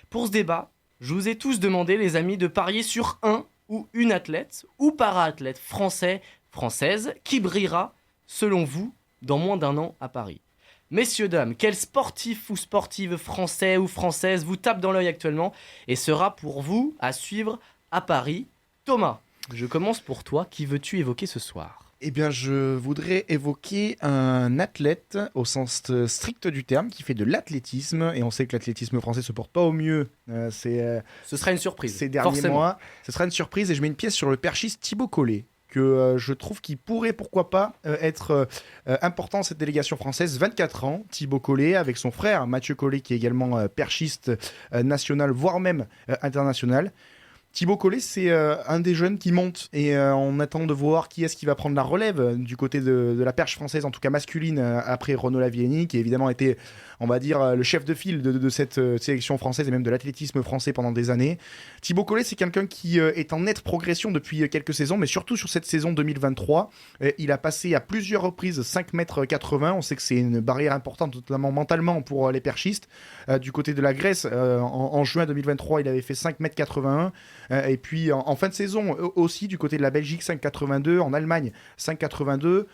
Pour ce débat, je vous ai tous demandé, les amis, de parier sur un ou une athlète ou para-athlète française qui brillera, selon vous, dans moins d'un an à Paris. Messieurs, dames, quel sportif ou sportive français ou française vous tape dans l'œil actuellement et sera pour vous à suivre à Paris ? Thomas, je commence pour toi. Qui veux-tu évoquer ce soir ? Eh bien, je voudrais évoquer un athlète au sens strict du terme qui fait de l'athlétisme. Et on sait que l'athlétisme français se porte pas au mieux. Ce sera une surprise. Ces derniers mois, ce sera une surprise. Et je mets une pièce sur le perchiste Thibaut Collet, que je trouve qu'il pourrait, pourquoi pas, être important dans cette délégation française. 24 ans, Thibaut Collet, avec son frère Mathieu Collet, qui est également perchiste national, voire même international. Thibaut Collet, c'est un des jeunes qui monte et on attend de voir qui est-ce qui va prendre la relève du côté de la perche française, en tout cas masculine, après Renaud Lavieni, qui évidemment était on va dire, le chef de file de cette sélection française et même de l'athlétisme français pendant des années. Thibaut Collet, c'est quelqu'un qui est en nette progression depuis quelques saisons, mais surtout sur cette saison 2023. Il a passé à plusieurs reprises 5,80 m. On sait que c'est une barrière importante, notamment mentalement pour les perchistes. Du côté de la Grèce, en juin 2023, il avait fait 5,81 m. Et puis en fin de saison aussi, du côté de la Belgique, 5,82. En Allemagne, 5,82.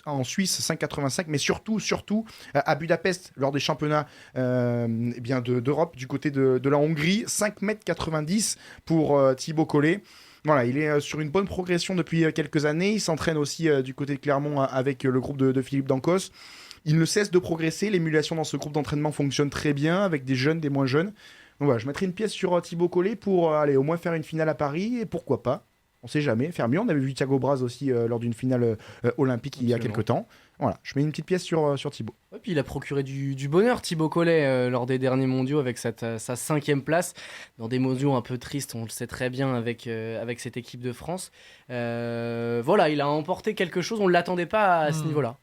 En Suisse, 5,85. Mais surtout à Budapest, lors des championnats d'Europe, du côté de la Hongrie, 5,90 m pour Thibaut Collet. Voilà, il est sur une bonne progression depuis quelques années. Il s'entraîne aussi du côté de Clermont avec le groupe de Philippe Dancos. Il ne cesse de progresser. L'émulation dans ce groupe d'entraînement fonctionne très bien avec des jeunes, des moins jeunes. Donc voilà, je mettrai une pièce sur Thibaut Collet pour aller au moins faire une finale à Paris. Et pourquoi pas, on sait jamais, faire mieux. On avait vu Thiago Braz aussi lors d'une finale olympique il y a quelques temps. Voilà, je mets une petite pièce sur Thibaut. Et puis il a procuré du bonheur, Thibaut Collet, lors des derniers mondiaux avec sa 5e place. Dans des mondiaux un peu tristes, on le sait très bien avec cette équipe de France. Voilà, il a emporté quelque chose, on ne l'attendait pas à ce niveau-là.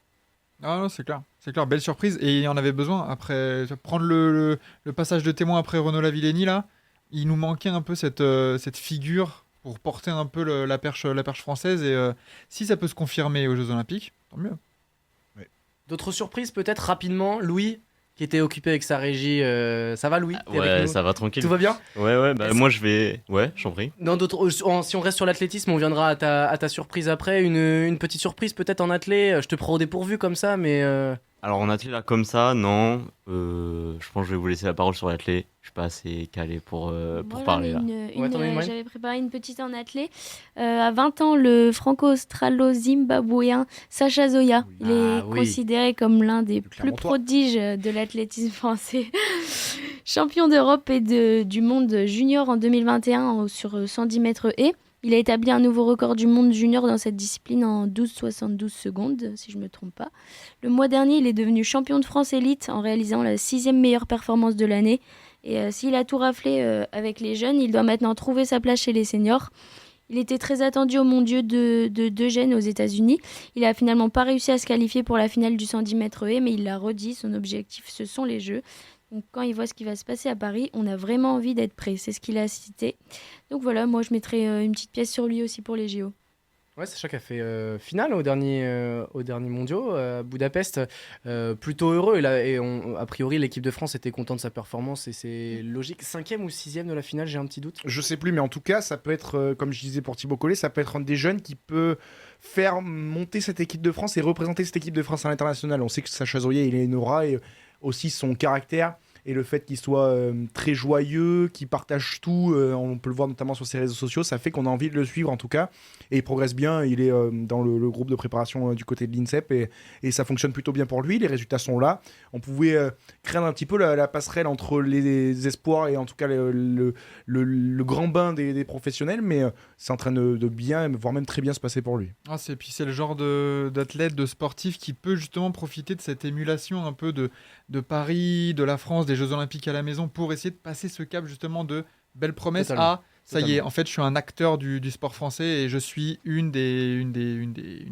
Ah non, c'est clair, belle surprise. Et il en avait besoin. Après, prendre le passage de témoin après Renaud Lavillenie, là, il nous manquait un peu cette figure pour porter un peu la perche française. Et si ça peut se confirmer aux Jeux Olympiques, tant mieux. D'autres surprises peut-être rapidement, Louis qui était occupé avec sa régie, ça va Louis? Ouais, ça va tranquille. Tout va bien? Ouais, bah moi je vais... Ouais, j'en prie. Non, si on reste sur l'athlétisme, on viendra à ta surprise après, une petite surprise peut-être en athlé, je te prends au dépourvu comme ça, mais... Alors en athlé là comme ça, non, je pense que je vais vous laisser la parole sur l'athlé, je suis pas assez calé pour parler là. J'avais préparé une petite en athlé. À 20 ans, le franco-australo-zimbabwéen Sacha Zoya, il est considéré comme l'un des plus prodiges de l'athlétisme français. Champion d'Europe et du monde junior en 2021 sur 110 mètres haies. Il a établi un nouveau record du monde junior dans cette discipline en 12,72 secondes, si je ne me trompe pas. Le mois dernier, il est devenu champion de France élite en réalisant la 6e meilleure performance de l'année. Et s'il a tout raflé avec les jeunes, il doit maintenant trouver sa place chez les seniors. Il était très attendu au mondiaux d'Eugène aux États-Unis. Il n'a finalement pas réussi à se qualifier pour la finale du 110 mètres haies, mais il l'a redit, son objectif, ce sont les Jeux. Donc quand il voit ce qui va se passer à Paris, on a vraiment envie d'être prêt. C'est ce qu'il a cité. Donc voilà, moi je mettrai une petite pièce sur lui aussi pour les JO. Ouais, Sacha qui a fait finale au dernier mondiaux à Budapest. Plutôt heureux. A priori, l'équipe de France était contente de sa performance et c'est logique. 5e ou 6e de la finale, j'ai un petit doute. Je sais plus, mais en tout cas, ça peut être, comme je disais pour Thibaut Collet, ça peut être un des jeunes qui peut faire monter cette équipe de France et représenter cette équipe de France à l'international. On sait que Sacha Zoya, il a une aura et aussi son caractère et le fait qu'il soit très joyeux, qu'il partage tout, on peut le voir notamment sur ses réseaux sociaux, ça fait qu'on a envie de le suivre en tout cas, et il progresse bien, il est dans le groupe de préparation du côté de l'INSEP et ça fonctionne plutôt bien pour lui, les résultats sont là. On pouvait craindre un petit peu la passerelle entre les espoirs et en tout cas le grand bain des professionnels, mais c'est en train de bien, voire même très bien se passer pour lui. Puis c'est le genre d'athlète, de sportif qui peut justement profiter de cette émulation un peu de Paris, de la France, des Jeux Olympiques à la maison pour essayer de passer ce cap justement de belle promesse à ça y est, en fait je suis un acteur du sport français et je suis une des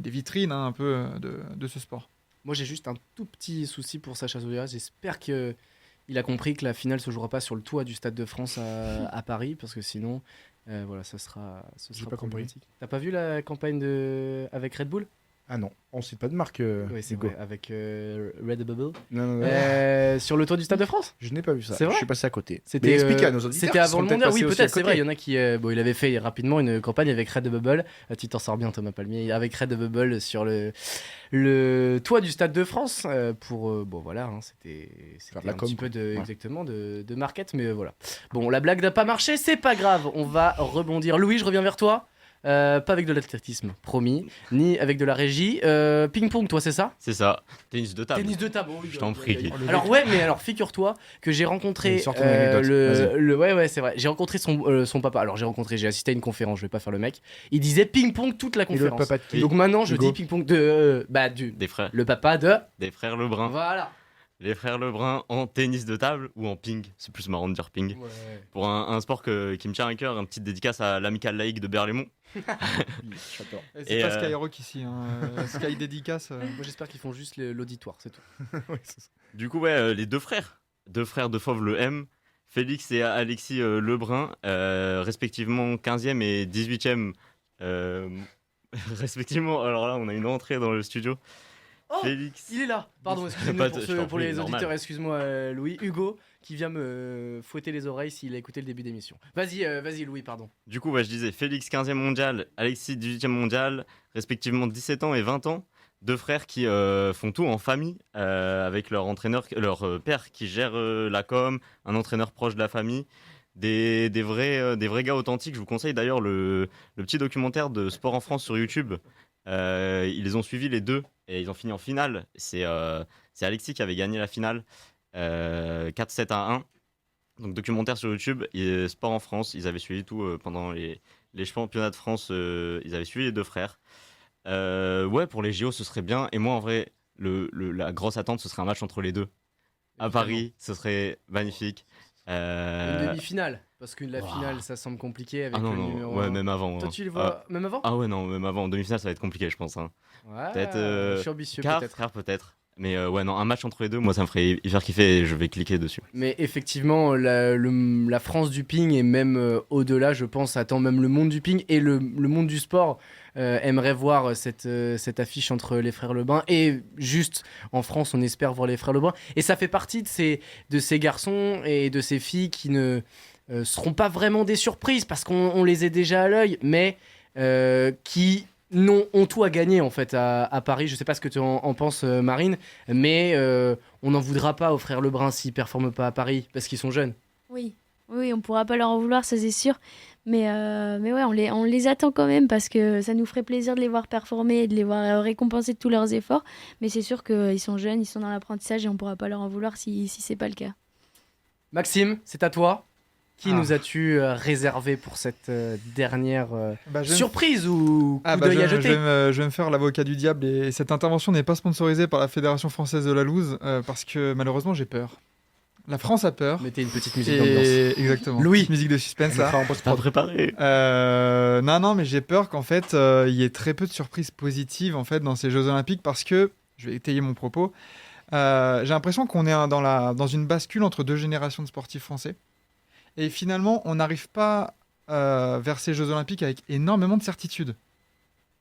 vitrines un peu de ce sport. Moi j'ai juste un tout petit souci pour Sacha Zoya, j'espère qu'il a compris que la finale se jouera pas sur le toit du Stade de France à Paris parce que sinon voilà, ce sera problématique. T'as pas vu la campagne avec Red Bull? Ah non, on cite pas de marque. Oui, c'est vrai, avec Redbubble. Non. Sur le toit du Stade de France? Je n'ai pas vu ça. C'est vrai? Je suis passé à côté. C'était expliqué à nos auditeurs. C'était avant le mondial, oui, peut-être, c'est vrai. Il y en a qui. Il avait fait rapidement une campagne avec Redbubble. Tu t'en sors bien, Thomas Palmier. Avec Redbubble sur le toit du Stade de France pour. Voilà, c'était un petit peu exactement de market, mais voilà. Bon, la blague n'a pas marché, c'est pas grave. On va rebondir. Louis, je reviens vers toi. Pas avec de l'athlétisme, promis, ni avec de la régie. Ping-pong, toi, c'est ça? C'est ça. Tennis de table. Tennis de table, oui. Je t'en prie. Alors figure-toi que j'ai rencontré ouais, c'est vrai. J'ai rencontré son papa. Alors j'ai assisté à une conférence, je vais pas faire le mec. Il disait ping-pong toute la conférence. Et le papa de qui? Donc maintenant je dis ping-pong des frères. Le papa des frères Lebrun. Voilà. les frères Lebrun en tennis de table ou en ping. C'est plus marrant de dire ping. Ouais. Pour un sport qui me tient à cœur, une petite dédicace à l'amicale laïque de Berlaymont. J'adore. C'est Et, pas Skyrock ici, Sky dédicace. Moi j'espère qu'ils font juste l'auditoire, c'est tout. Ouais, c'est ça. Du coup, les deux frères de Fauve le M, Félix et Alexis Lebrun, respectivement 15e et 18e, respectivement. Alors là, on a une entrée dans le studio. Oh, Félix. il est là. Pardon, excusez-moi Je t'en pour prie, les normal. auditeurs, excuse-moi Louis. Hugo qui vient me fouetter les oreilles s'il a écouté le début d'émission. Vas-y Louis, pardon. Du coup, je disais Félix 15e mondial, Alexis 18e mondial, respectivement 17 ans et 20 ans. Deux frères qui font tout en famille avec leur entraîneur, leur père qui gère la com, un entraîneur proche de la famille. Des vrais gars authentiques. Je vous conseille d'ailleurs le petit documentaire de Sport en France sur YouTube. Ils les ont suivis les deux et ils ont fini en finale. C'est Alexis qui avait gagné la finale 4-7 à 1. Donc documentaire sur YouTube et Sport en France. Ils avaient suivi tout pendant les championnats de France. Ils avaient suivi les deux frères. Pour les JO ce serait bien. Et moi en vrai la grosse attente ce serait un match entre les deux. À Paris, ce serait magnifique. Une demi-finale, parce que la finale ça semble compliqué avec le numéro 1. Ouais, même avant. Toi tu le vois même avant? Ah ouais, non, même avant. En demi-finale, ça va être compliqué, je pense. Hein. Ouais, Peut-être. je suis ambitieux peut-être. Peut-être. Mais non, un match entre les deux, moi, ça me ferait hyper kiffer et je vais cliquer dessus. Mais effectivement, la France du ping et même au-delà, je pense, attend même le monde du ping et le monde du sport aimerait voir cette affiche entre les frères Lebrun. Et juste en France, on espère voir les frères Lebrun. Et ça fait partie de ces garçons et de ces filles qui ne seront pas vraiment des surprises parce qu'on les a déjà à l'œil, mais qui ont tout à gagner en fait à Paris. Je sais pas ce que tu en penses Marine, mais on n'en voudra pas aux frères Lebrun s'ils performent pas à Paris parce qu'ils sont jeunes. Oui, on pourra pas leur en vouloir, ça c'est sûr. Mais ouais, on les attend quand même parce que ça nous ferait plaisir de les voir performer et de les voir récompenser de tous leurs efforts. Mais c'est sûr qu'ils sont jeunes, ils sont dans l'apprentissage et on pourra pas leur en vouloir si c'est pas le cas. Maxime, c'est à toi. Qui nous as-tu réservé pour cette dernière surprise ou coup d'œil à jeter? Je vais me faire l'avocat du diable et cette intervention n'est pas sponsorisée par la Fédération française de la loose parce que malheureusement j'ai peur. La France a peur. Mettez une petite musique d'ambiance. Exactement. Louis. Petite musique de suspense. Là. Pas préparé. Non, mais j'ai peur qu'en fait il y ait très peu de surprises positives en fait dans ces Jeux Olympiques parce que je vais étayer mon propos. J'ai l'impression qu'on est dans une bascule entre deux générations de sportifs français. Et finalement, on n'arrive pas vers ces Jeux Olympiques avec énormément de certitude.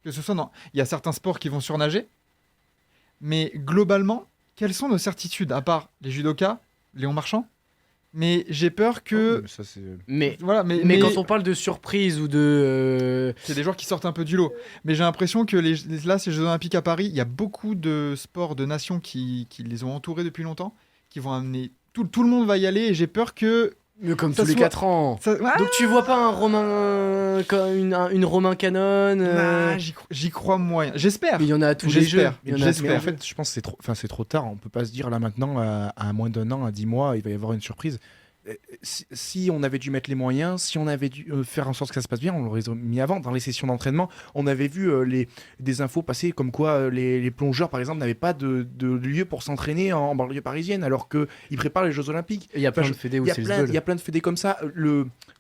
Que ce soit il y a certains sports qui vont surnager, mais globalement, quelles sont nos certitudes à part les judokas, Léon Marchand? Mais j'ai peur que. Mais quand on parle de surprise ou de. C'est des joueurs qui sortent un peu du lot. Mais j'ai l'impression que là, ces Jeux Olympiques à Paris, il y a beaucoup de sports, de nations qui les ont entourés depuis longtemps, qui vont amener. Tout le monde va y aller et j'ai peur que. Comme tous les 4 ans. Donc tu vois pas un Romain, une Romain Canon J'y crois moyen. J'espère. Mais il y en a à tous les jeux. Mais en fait, je pense que c'est trop tard. On peut pas se dire là maintenant, à moins d'un an, à 10 mois, il va y avoir une surprise. Si on avait dû mettre les moyens, si on avait dû faire en sorte que ça se passe bien, on l'aurait mis avant. Dans les sessions d'entraînement, on avait vu des infos passer comme quoi les plongeurs, par exemple, n'avaient pas de lieu pour s'entraîner en banlieue parisienne, alors qu'ils préparent les Jeux Olympiques. Il y a plein de fédés où c'est il y a plein de fédés comme ça.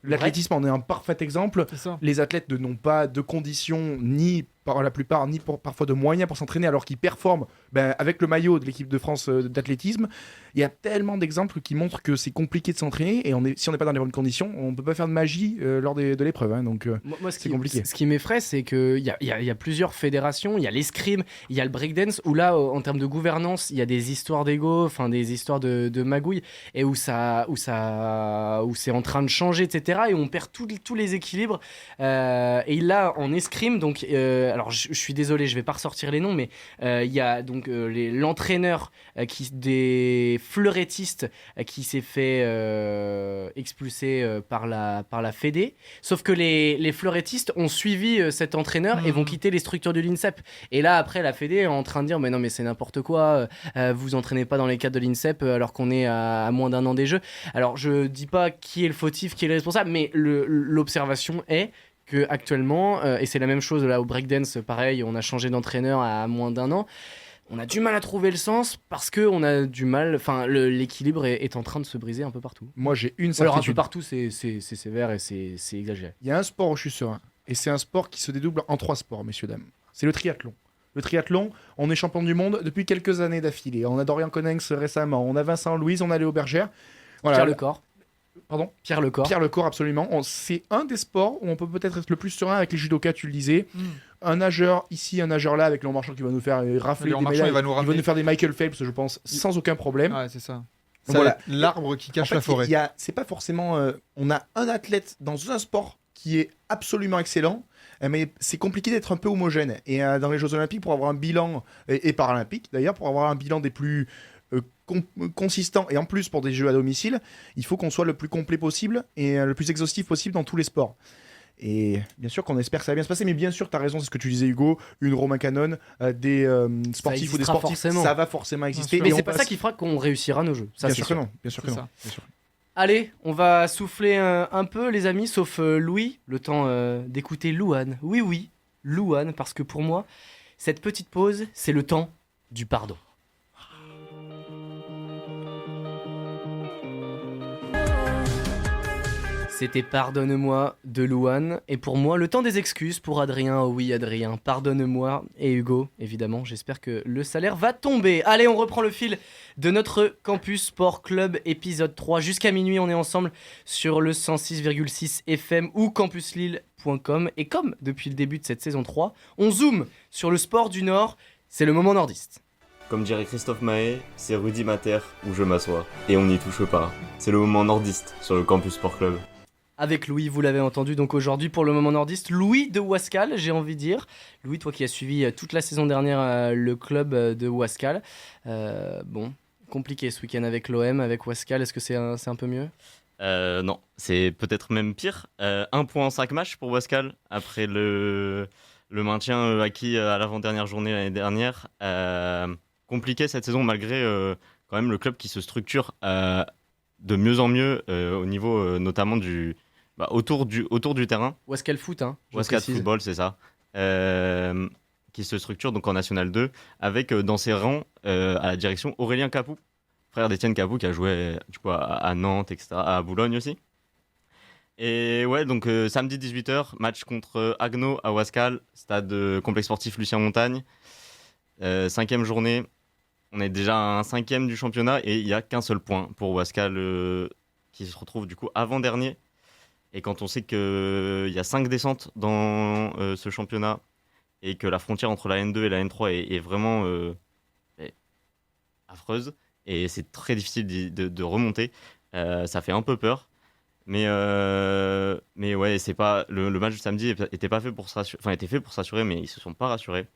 L'athlétisme en est un parfait exemple. Les athlètes n'ont pas de conditions ni par la plupart, ni parfois de moyens pour s'entraîner alors qu'ils performent avec le maillot de l'équipe de France d'athlétisme. Il y a tellement d'exemples qui montrent que c'est compliqué de s'entraîner et si on n'est pas dans les bonnes conditions, on ne peut pas faire de magie lors de l'épreuve. Hein, donc moi, c'est compliqué. Ce qui m'effraie, c'est qu'il y a plusieurs fédérations. Il y a l'escrime, il y a le breakdance, où là, en termes de gouvernance, il y a des histoires d'ego, des histoires de magouilles, et où c'est en train de changer, etc. Et on perd tous les équilibres. Et là, en escrime, donc... alors je suis désolé, je vais pas ressortir les noms, mais il y a donc l'entraîneur des fleurettistes qui s'est fait expulser par la Fédé. Sauf que les fleurettistes ont suivi cet entraîneur et vont quitter les structures de l'INSEP. Et là après la Fédé est en train de dire mais non mais c'est n'importe quoi, vous entraînez pas dans les cadres de l'INSEP alors qu'on est à moins d'un an des Jeux. Alors je dis pas qui est le fautif, qui est le responsable, mais l'observation est que actuellement, et c'est la même chose là au breakdance, pareil, on a changé d'entraîneur à moins d'un an, on a du mal à trouver le sens parce que on a du mal. Enfin, l'équilibre est en train de se briser un peu partout. Moi, j'ai une Alors un peu certitude. partout, c'est sévère et c'est exagéré. Il y a un sport où je suis serein. Et c'est un sport qui se dédouble en 3 sports, messieurs, dames. C'est le triathlon. Le triathlon, on est champion du monde depuis quelques années d'affilée. On a Dorian Coninx récemment, on a Vincent Louise, on a Léo Bergère. Voilà. Pierre Lecor. Pardon ? Pierre Lecor. Pierre Lecor, absolument. C'est un des sports où on peut peut-être être le plus serein avec les judokas, tu le disais. Un nageur ici, un nageur là, avec Léon Marchand qui va nous faire rafler Léon des Marchand, médailles. il va nous ramener. nous faire des Michael Phelps, je pense, sans aucun problème. Ouais, c'est ça. Donc voilà. L'arbre qui cache la forêt. C'est pas forcément. On a un athlète dans un sport qui est absolument excellent, mais c'est compliqué d'être un peu homogène. Et dans les Jeux Olympiques, pour avoir un bilan, et paralympiques d'ailleurs, pour avoir un bilan des plus consistants, et en plus pour des Jeux à domicile, il faut qu'on soit le plus complet possible et le plus exhaustif possible dans tous les sports. Et bien sûr qu'on espère que ça va bien se passer, mais bien sûr, tu as raison, c'est ce que tu disais, Hugo, une Romain Canon, des sportifs ou des sportifs, forcément. ça va forcément exister. Mais c'est pas ça qui fera qu'on réussira nos jeux. Ça, Bien c'est sûr que non, bien sûr que non. Bien sûr. Allez, on va souffler un peu, les amis, sauf Louis, le temps d'écouter Louane. Oui, Louane, parce que pour moi, cette petite pause, c'est le temps du pardon. C'était Pardonne-moi de Louane. Et pour moi, le temps des excuses pour Adrien. Oh oui, Adrien, pardonne-moi. Et Hugo, évidemment, j'espère que le salaire va tomber. Allez, on reprend le fil de notre Campus Sport Club, épisode 3. Jusqu'à minuit, on est ensemble sur le 106,6 FM ou campuslille.com. Et comme depuis le début de cette saison 3, on zoome sur le sport du Nord. C'est le moment nordiste. Comme dirait Christophe Mahé, c'est rudimentaire où je m'assois. Et on n'y touche pas. C'est le moment nordiste sur le Campus Sport Club. Avec Louis, vous l'avez entendu, donc aujourd'hui pour le moment nordiste, Louis de Ouascal, j'ai envie de dire. Louis, toi qui as suivi toute la saison dernière le club de Ouascal. Bon, compliqué ce week-end avec l'OM, avec Ouascal, est-ce que c'est un peu mieux ? Non, c'est peut-être même pire. 1 point en 5 matchs pour Ouascal, après le maintien acquis à l'avant-dernière journée l'année dernière. Compliqué cette saison malgré quand même le club qui se structure de mieux en mieux au niveau notamment autour du terrain. Ouascal Foot, hein. Ouascal Football, c'est ça. Qui se structure donc en National 2 avec dans ses rangs à la direction Aurélien Capou, frère d'Étienne Capou qui a joué du coup à Nantes, etc., à Boulogne aussi. Et ouais, donc samedi 18h, match contre Agno à Ouascal, stade complexe sportif Lucien Montagne. 5e journée. On est déjà à un 5e du championnat et il n'y a qu'un seul point pour Ouascal qui se retrouve du coup avant-dernier. Et quand on sait qu'il y a 5 descentes dans ce championnat et que la frontière entre la N2 et la N3 est vraiment affreuse et c'est très difficile de remonter, ça fait un peu peur. Mais ouais, c'est pas le match du samedi était pas fait pour se rassurer, enfin était fait pour se rassurer, mais ils se sont pas rassurés.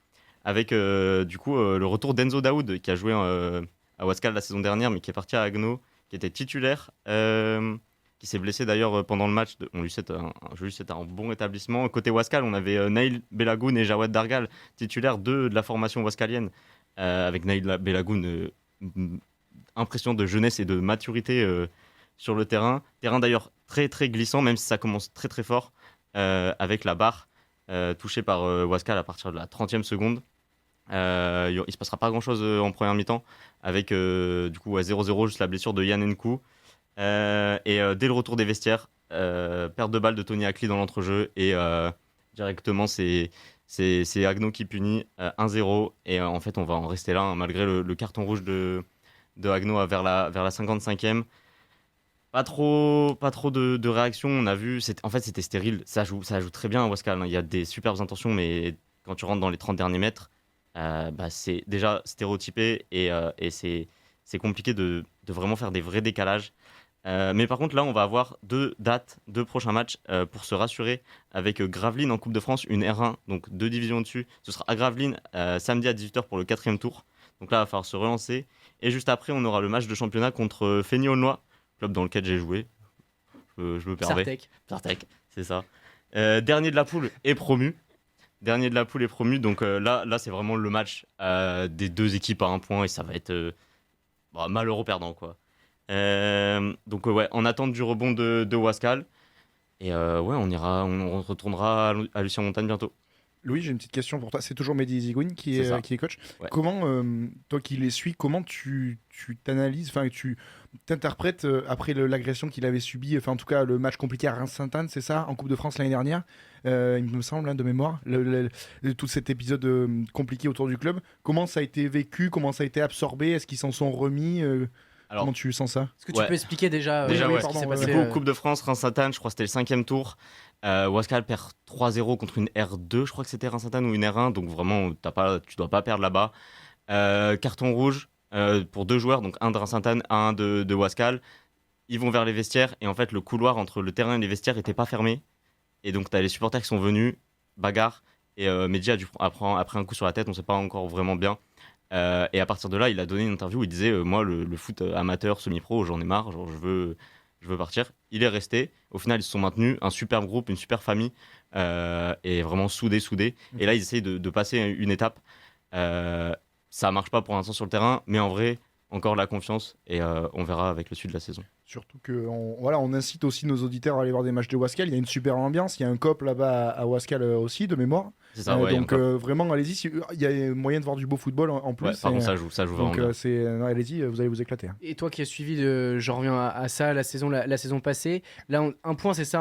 Avec du coup le retour d'Enzo Daoud qui a joué à Ouascal la saison dernière mais qui est parti à Agno, qui était titulaire, qui s'est blessé d'ailleurs pendant le match. Je lui souhaite un bon rétablissement. Côté Ouascal, on avait Naïl Belagoun et Jawad Dargal, titulaires de la formation ouascalienne, avec Naïl Belagoun, impression de jeunesse et de maturité sur le terrain. Terrain d'ailleurs très très glissant, même si ça commence très très fort, avec la barre touchée par Ouascal à partir de la 30e seconde. Il ne se passera pas grand chose en première mi-temps avec du coup à 0-0 juste la blessure de Yann Nkou et dès le retour des vestiaires perte de balle de Tony Ackley dans l'entrejeu et directement c'est Agno qui punit 1-0 et en fait on va en rester là malgré le carton rouge de Agno vers la 55e. Pas trop de réactions, on a vu, en fait c'était stérile, ça joue très bien à Ouascal, hein. Il y a des superbes intentions mais quand tu rentres dans les 30 derniers mètres, c'est déjà stéréotypé et c'est compliqué de vraiment faire des vrais décalages. Mais par contre là on va avoir 2 prochains matchs pour se rassurer avec Gravelines en Coupe de France, une R1, donc 2 divisions au-dessus. Ce sera à Gravelines samedi à 18h pour le 4e tour, donc là il va falloir se relancer. Et juste après on aura le match de championnat contre Feigny-Aulnois, club dans lequel j'ai joué, je me permets. Sartec, c'est ça. Dernier de la poule est promu. Donc là c'est vraiment le match des 2 équipes à 1 point et ça va être malheureux perdant quoi. Donc ouais, en attente du rebond de Ouascal et ouais on retournera à Lucien Montagne bientôt. Louis, j'ai une petite question pour toi. C'est toujours Mehdi Zigouine qui C'est ça. est coach. Ouais. Comment, toi qui les suis, comment tu t'analyses, enfin tu t'interprètes après l'agression qu'il avait subie, enfin en tout cas le match compliqué à Reims-Sainte-Anne, c'est ça, en Coupe de France l'année dernière, il me semble, hein, de mémoire, tout cet épisode compliqué autour du club. Comment ça a été vécu, comment ça a été absorbé, est-ce qu'ils s'en sont remis Alors, comment tu sens ça? Est-ce que tu peux expliquer déjà, Déjà, ce ouais. qui s'est Du passé coup, Coupe de France, Reims-Sainte-Anne, je crois que c'était le 5e tour. Wascal perd 3-0 contre une R2, je crois que c'était Reims-Sainte-Anne ou une R1, donc vraiment, tu dois pas perdre là-bas. Carton rouge pour 2 joueurs, donc un de Reims-Sainte-Anne, un de Wascal. Ils vont vers les vestiaires et en fait, le couloir entre le terrain et les vestiaires n'était pas fermé. Et donc, tu as les supporters qui sont venus, bagarre, et Mehdi a dû après un coup sur la tête, on sait pas encore vraiment bien. Et à partir de là, il a donné une interview où il disait moi, le foot amateur, semi-pro, j'en ai marre, genre, je veux partir. Il est resté. Au final, ils se sont maintenus. Un superbe groupe, une super famille. Et vraiment soudés. Et là, ils essayent de passer une étape. Ça marche pas pour l'instant sur le terrain, mais en vrai, encore la confiance. Et on verra avec le suite de la saison. Surtout on incite aussi nos auditeurs à aller voir des matchs de Wascal. Il y a une super ambiance. Il y a un COP là-bas à Wascal aussi, de mémoire. C'est ça, ouais, donc vraiment, allez-y. Il y a moyen de voir du beau football en plus. Ouais, par contre, ça joue vraiment donc, bien. allez-y, vous allez vous éclater. Hein. Et toi qui as suivi, j'en reviens à ça, la saison passée. Là, un point, c'est ça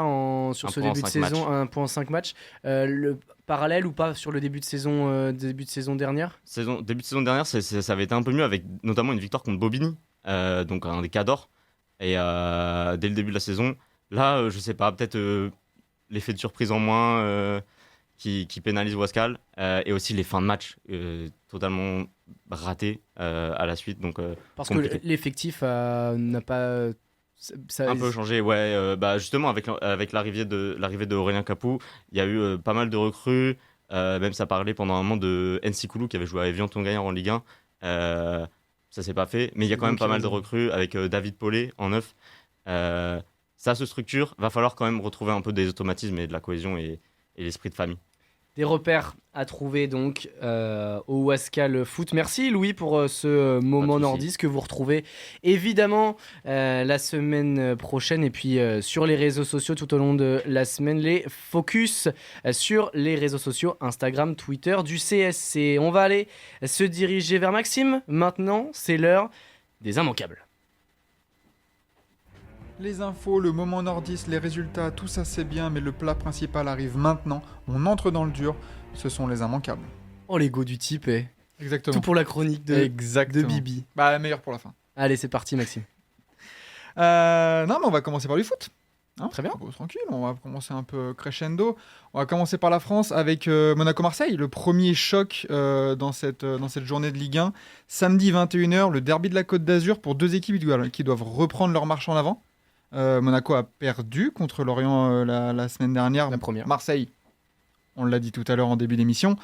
sur ce début de saison, 1 point en 5 matchs. Le parallèle ou pas sur le début de saison dernière Début de saison dernière, ça avait été un peu mieux avec notamment une victoire contre Bobigny, donc un des cadors. Et dès le début de la saison, là, je sais pas, peut-être l'effet de surprise en moins qui pénalise Wascal, et aussi les fins de match totalement ratées à la suite. Donc, parce compliqué. que l'effectif n'a pas... un peu changé, ouais. Justement, avec l'arrivée de Aurélien Capou, il y a eu pas mal de recrues. Même ça parlait pendant un moment de NC Koulou qui avait joué à Evian-Tongaillard en Ligue 1. Ça s'est pas fait, mais il y a quand même pas mal de recrues avec David Paulet en neuf. Ça se structure. Va falloir quand même retrouver un peu des automatismes et de la cohésion et l'esprit de famille. Des repères à trouver donc au Wascal Foot. Merci Louis pour ce moment nordiste que vous retrouvez évidemment la semaine prochaine et puis sur les réseaux sociaux tout au long de la semaine. Les focus sur les réseaux sociaux Instagram, Twitter du CSC. On va aller se diriger vers Maxime. Maintenant, c'est l'heure des immanquables. Les infos, le moment nordiste, les résultats, tout ça c'est bien, mais le plat principal arrive maintenant. On entre dans le dur, ce sont les immanquables. Oh, l'ego du type, Exactement. Tout pour la chronique de Bibi. Bah, meilleur pour la fin. Allez, c'est parti, Maxime. Non, mais on va commencer par du foot. Hein, très bien. Tranquille, on va commencer un peu crescendo. On va commencer par la France avec Monaco-Marseille, le premier choc dans cette journée de Ligue 1. Samedi 21h, le derby de la Côte d'Azur pour deux équipes qui doivent reprendre leur marche en avant. Monaco a perdu contre Lorient la semaine dernière. La première. Marseille, on l'a dit tout à l'heure en début d'émission.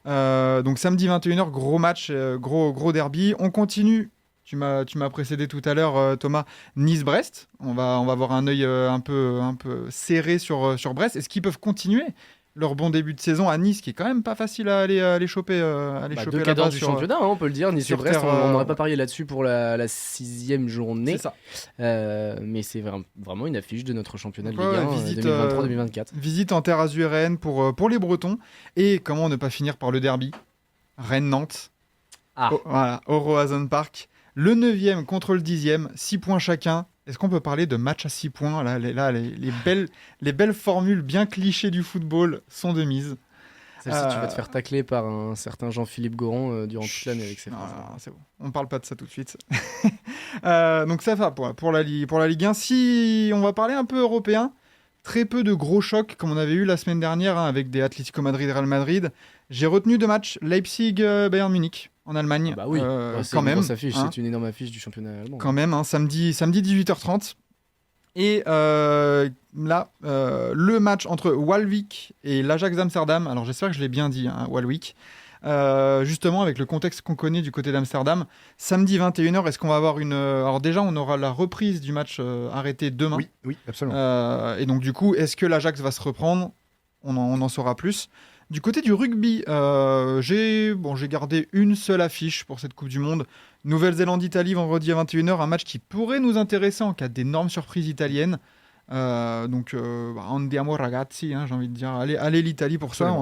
Donc samedi 21h, gros match, gros derby. On continue. Tu m'as précédé tout à l'heure, Thomas. Nice-Brest. On va avoir un œil un peu serré sur Brest. Est-ce qu'ils peuvent continuer leur bon début de saison à Nice, qui est quand même pas facile à aller choper deux cadors du championnat, on peut le dire. Nice et Brest, on n'aurait pas parié là-dessus pour la 6e journée. C'est ça. Mais c'est vraiment une affiche de notre championnat de Ligue 1 2023-2024. Visite en terre azuréenne pour les Bretons. Et comment ne pas finir par le derby Rennes-Nantes. Voilà, au Roazhon Park. Le 9e contre le 10e, 6 points chacun. Est-ce qu'on peut parler de match à 6 points là, les belles formules bien clichés du football sont de mise. Celle-ci, tu vas te faire tacler par un certain Jean-Philippe Goron durant toute l'année avec ses phrases. C'est bon, on parle pas de ça tout de suite. Donc ça va pour la Ligue 1. Si on va parler un peu européen, très peu de gros chocs comme on avait eu la semaine dernière avec des Atlético Madrid et Real Madrid. J'ai retenu 2 matchs, Leipzig-Bayern Munich en Allemagne. Bah oui, c'est quand une même. Grosse affiche, c'est une énorme affiche du championnat allemand. Quand même, samedi 18h30. Et là, le match entre Walwijk et l'Ajax d'Amsterdam. Alors j'espère que je l'ai bien dit, Walwijk. Justement, avec le contexte qu'on connaît du côté d'Amsterdam. Samedi 21h, est-ce qu'on va avoir une... Alors déjà, on aura la reprise du match arrêté demain. Oui, absolument. Et donc du coup, est-ce que l'Ajax va se reprendre ? On en saura plus. Du côté du rugby, j'ai gardé une seule affiche pour cette Coupe du Monde. Nouvelle-Zélande-Italie, vendredi à 21h, un match qui pourrait nous intéresser en cas d'énorme surprise italienne. Donc, andiamo ragazzi, j'ai envie de dire. Allez l'Italie pour ça.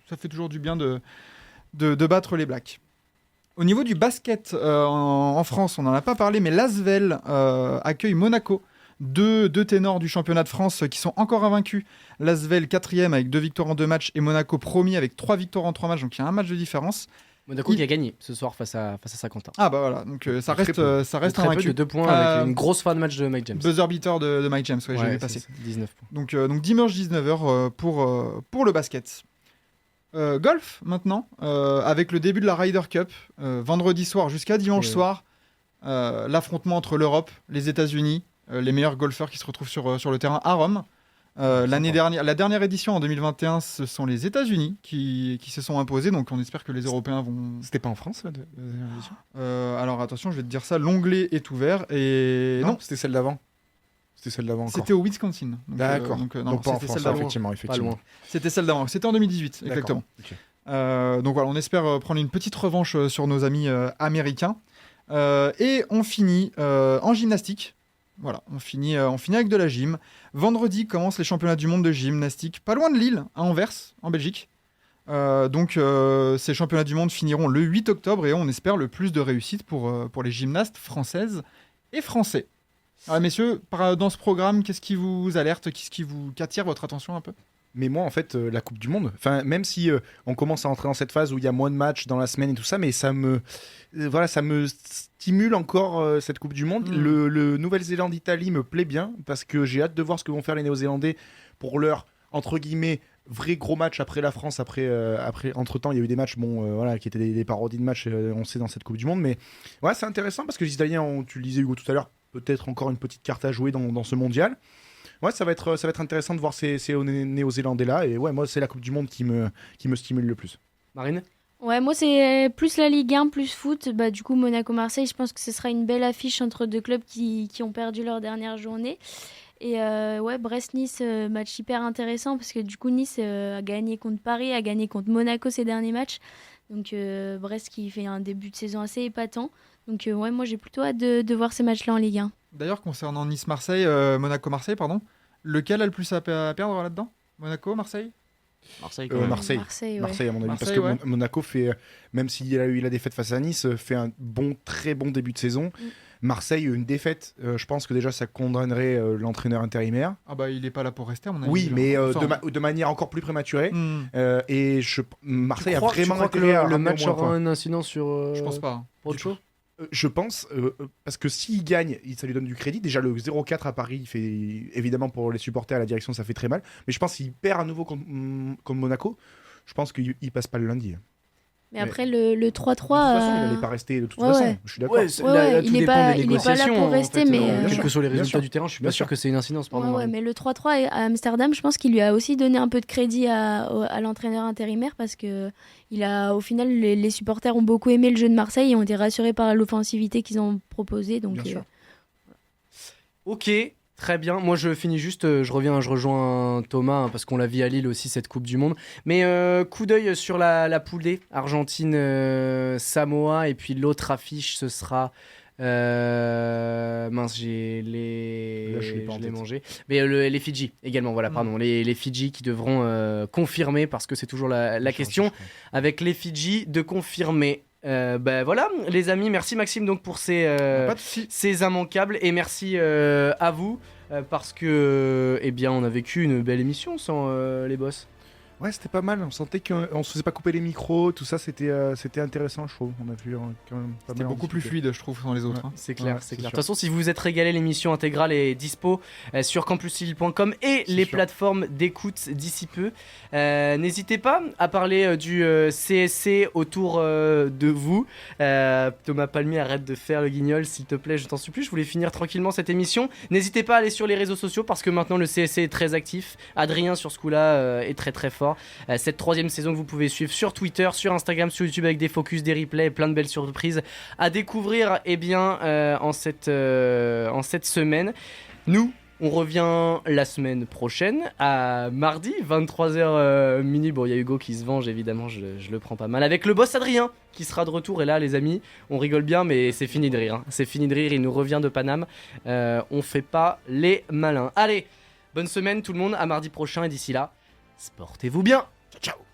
Ça fait toujours du bien de battre les Blacks. Au niveau du basket, en France, on n'en a pas parlé, mais l'Asvel accueille Monaco. Deux ténors du championnat de France qui sont encore invaincus. L'Asvel 4e avec 2 victoires en 2 matchs et Monaco premier avec 3 victoires en 3 matchs. Donc il y a un match de différence. Monaco qui a gagné ce soir face à Saint-Quentin. Ah bah voilà, donc ça reste invaincu. De 2 points avec une grosse fin de match de Mike James. Buzzer beater de Mike James, j'ai vu passer. 19 points. Donc dimanche 19h pour le basket. Golf maintenant, avec le début de la Ryder Cup, vendredi soir jusqu'à dimanche soir, l'affrontement entre l'Europe, les États-Unis, les meilleurs golfeurs qui se retrouvent sur le terrain à Rome. La dernière édition en 2021, ce sont les États-Unis qui se sont imposés, donc on espère que les Européens vont. C'était pas en France la dernière édition Alors attention, je vais te dire ça, l'onglet est ouvert et non, c'était celle d'avant. C'était celle d'avant encore. C'était au Wisconsin. D'accord. Donc pas en France, effectivement. Pas loin. C'était celle d'avant. C'était en 2018, exactement. Okay. Donc voilà, on espère prendre une petite revanche sur nos amis américains. Et on finit en gymnastique. Voilà, on finit avec de la gym. Vendredi commencent les championnats du monde de gymnastique, pas loin de Lille, à Anvers, en Belgique. Donc ces championnats du monde finiront le 8 octobre et on espère le plus de réussite pour les gymnastes françaises et français. Alors messieurs, dans ce programme, qu'est-ce qui vous alerte, qu'est-ce qui attire votre attention un peu ? Mais moi, en fait, la Coupe du Monde, même si on commence à entrer dans cette phase où il y a moins de matchs dans la semaine et tout ça, mais ça me stimule encore cette Coupe du Monde. Le Nouvelle-Zélande-Italie me plaît bien parce que j'ai hâte de voir ce que vont faire les Néo-Zélandais pour leur, entre guillemets, vrai gros match après la France. Après entre-temps, il y a eu des matchs qui étaient des parodies de matchs, on sait, dans cette Coupe du Monde. Mais ouais, c'est intéressant parce que les Italiens, tu le disais Hugo tout à l'heure, peut-être encore une petite carte à jouer dans ce mondial. Ouais, ça va être intéressant de voir ces Néo-Zélandais là. Et ouais, moi, c'est la Coupe du Monde qui me stimule le plus. Marine ? Ouais, moi c'est plus la Ligue 1, plus foot. Du coup, Monaco-Marseille, je pense que ce sera une belle affiche entre deux clubs qui ont perdu leur dernière journée. Et Brest-Nice, match hyper intéressant parce que du coup, Nice a gagné contre Paris, a gagné contre Monaco ces derniers matchs. Donc Brest qui fait un début de saison assez épatant. Donc moi j'ai plutôt hâte de voir ces matchs-là en Ligue 1. D'ailleurs, concernant Nice-Marseille, Monaco-Marseille, lequel a le plus à perdre là-dedans ? Monaco-Marseille ? Marseille, Marseille, à mon avis. Parce que Monaco fait, même s'il a eu la défaite face à Nice, fait un très bon début de saison. Marseille, une défaite, je pense que déjà ça condamnerait l'entraîneur intérimaire. Ah bah il n'est pas là pour rester, à mon avis. Oui, mais de manière encore plus prématurée. Et Marseille a vraiment intérêt à le match aura un incident sur. Je pense pas. Pour autre chose. Je pense, parce que s'il gagne, ça lui donne du crédit. Déjà, le 0-4 à Paris, il fait, évidemment, pour les supporters à la direction, ça fait très mal. Mais je pense qu'il perd à nouveau contre Monaco. Je pense qu'il passe pas le lundi. Mais après, le 3-3. De toute façon, il n'allait pas rester de toute façon. Je suis d'accord. Il n'est pas là pour rester. Mais quels que soient les résultats du terrain, je suis pas sûr que c'est une incidence. Mais le 3-3 à Amsterdam, je pense qu'il lui a aussi donné un peu de crédit à l'entraîneur intérimaire parce que au final, les supporters ont beaucoup aimé le jeu de Marseille et ont été rassurés par l'offensivité qu'ils ont proposée. Donc, Ok. Très bien, moi je finis juste, je rejoins Thomas parce qu'on l'a vu à Lille aussi cette Coupe du Monde. Mais coup d'œil sur la poule D, Argentine, Samoa et puis l'autre affiche ce sera je l'ai mangé. Mais les Fidji également, voilà, pardon, les Fidji qui devront confirmer parce que c'est toujours la question avec les Fidji de confirmer. Voilà les amis, merci Maxime donc pour ces immanquables et merci à vous parce que on a vécu une belle émission sans les boss. Ouais, c'était pas mal, on sentait qu'on se faisait pas couper les micros, tout ça c'était intéressant, je trouve. On a vu quand même pas c'était mal beaucoup plus fluide, je trouve, sans les autres. C'est clair, c'est clair. De toute façon, si vous vous êtes régalé, l'émission intégrale est dispo sur campuslille.com et les plateformes d'écoute d'ici peu. N'hésitez pas à parler du CSC autour de vous. Thomas Palmier, arrête de faire le guignol, s'il te plaît, je t'en supplie. Je voulais finir tranquillement cette émission. N'hésitez pas à aller sur les réseaux sociaux parce que maintenant le CSC est très actif. Adrien, sur ce coup-là, est très très fort. Cette 3e saison que vous pouvez suivre sur Twitter, sur Instagram, sur YouTube avec des focus, des replays et plein de belles surprises à découvrir en cette semaine. Nous, On revient la semaine prochaine à mardi 23h minuit. Bon, il y a Hugo qui se venge évidemment, je le prends pas mal. Avec le boss Adrien qui sera de retour. Et là les amis, on rigole bien mais c'est fini de rire. Hein. C'est fini de rire, il nous revient de Paname. On fait pas les malins. Allez, bonne semaine tout le monde, à mardi prochain et d'ici là, sportez-vous bien. Ciao.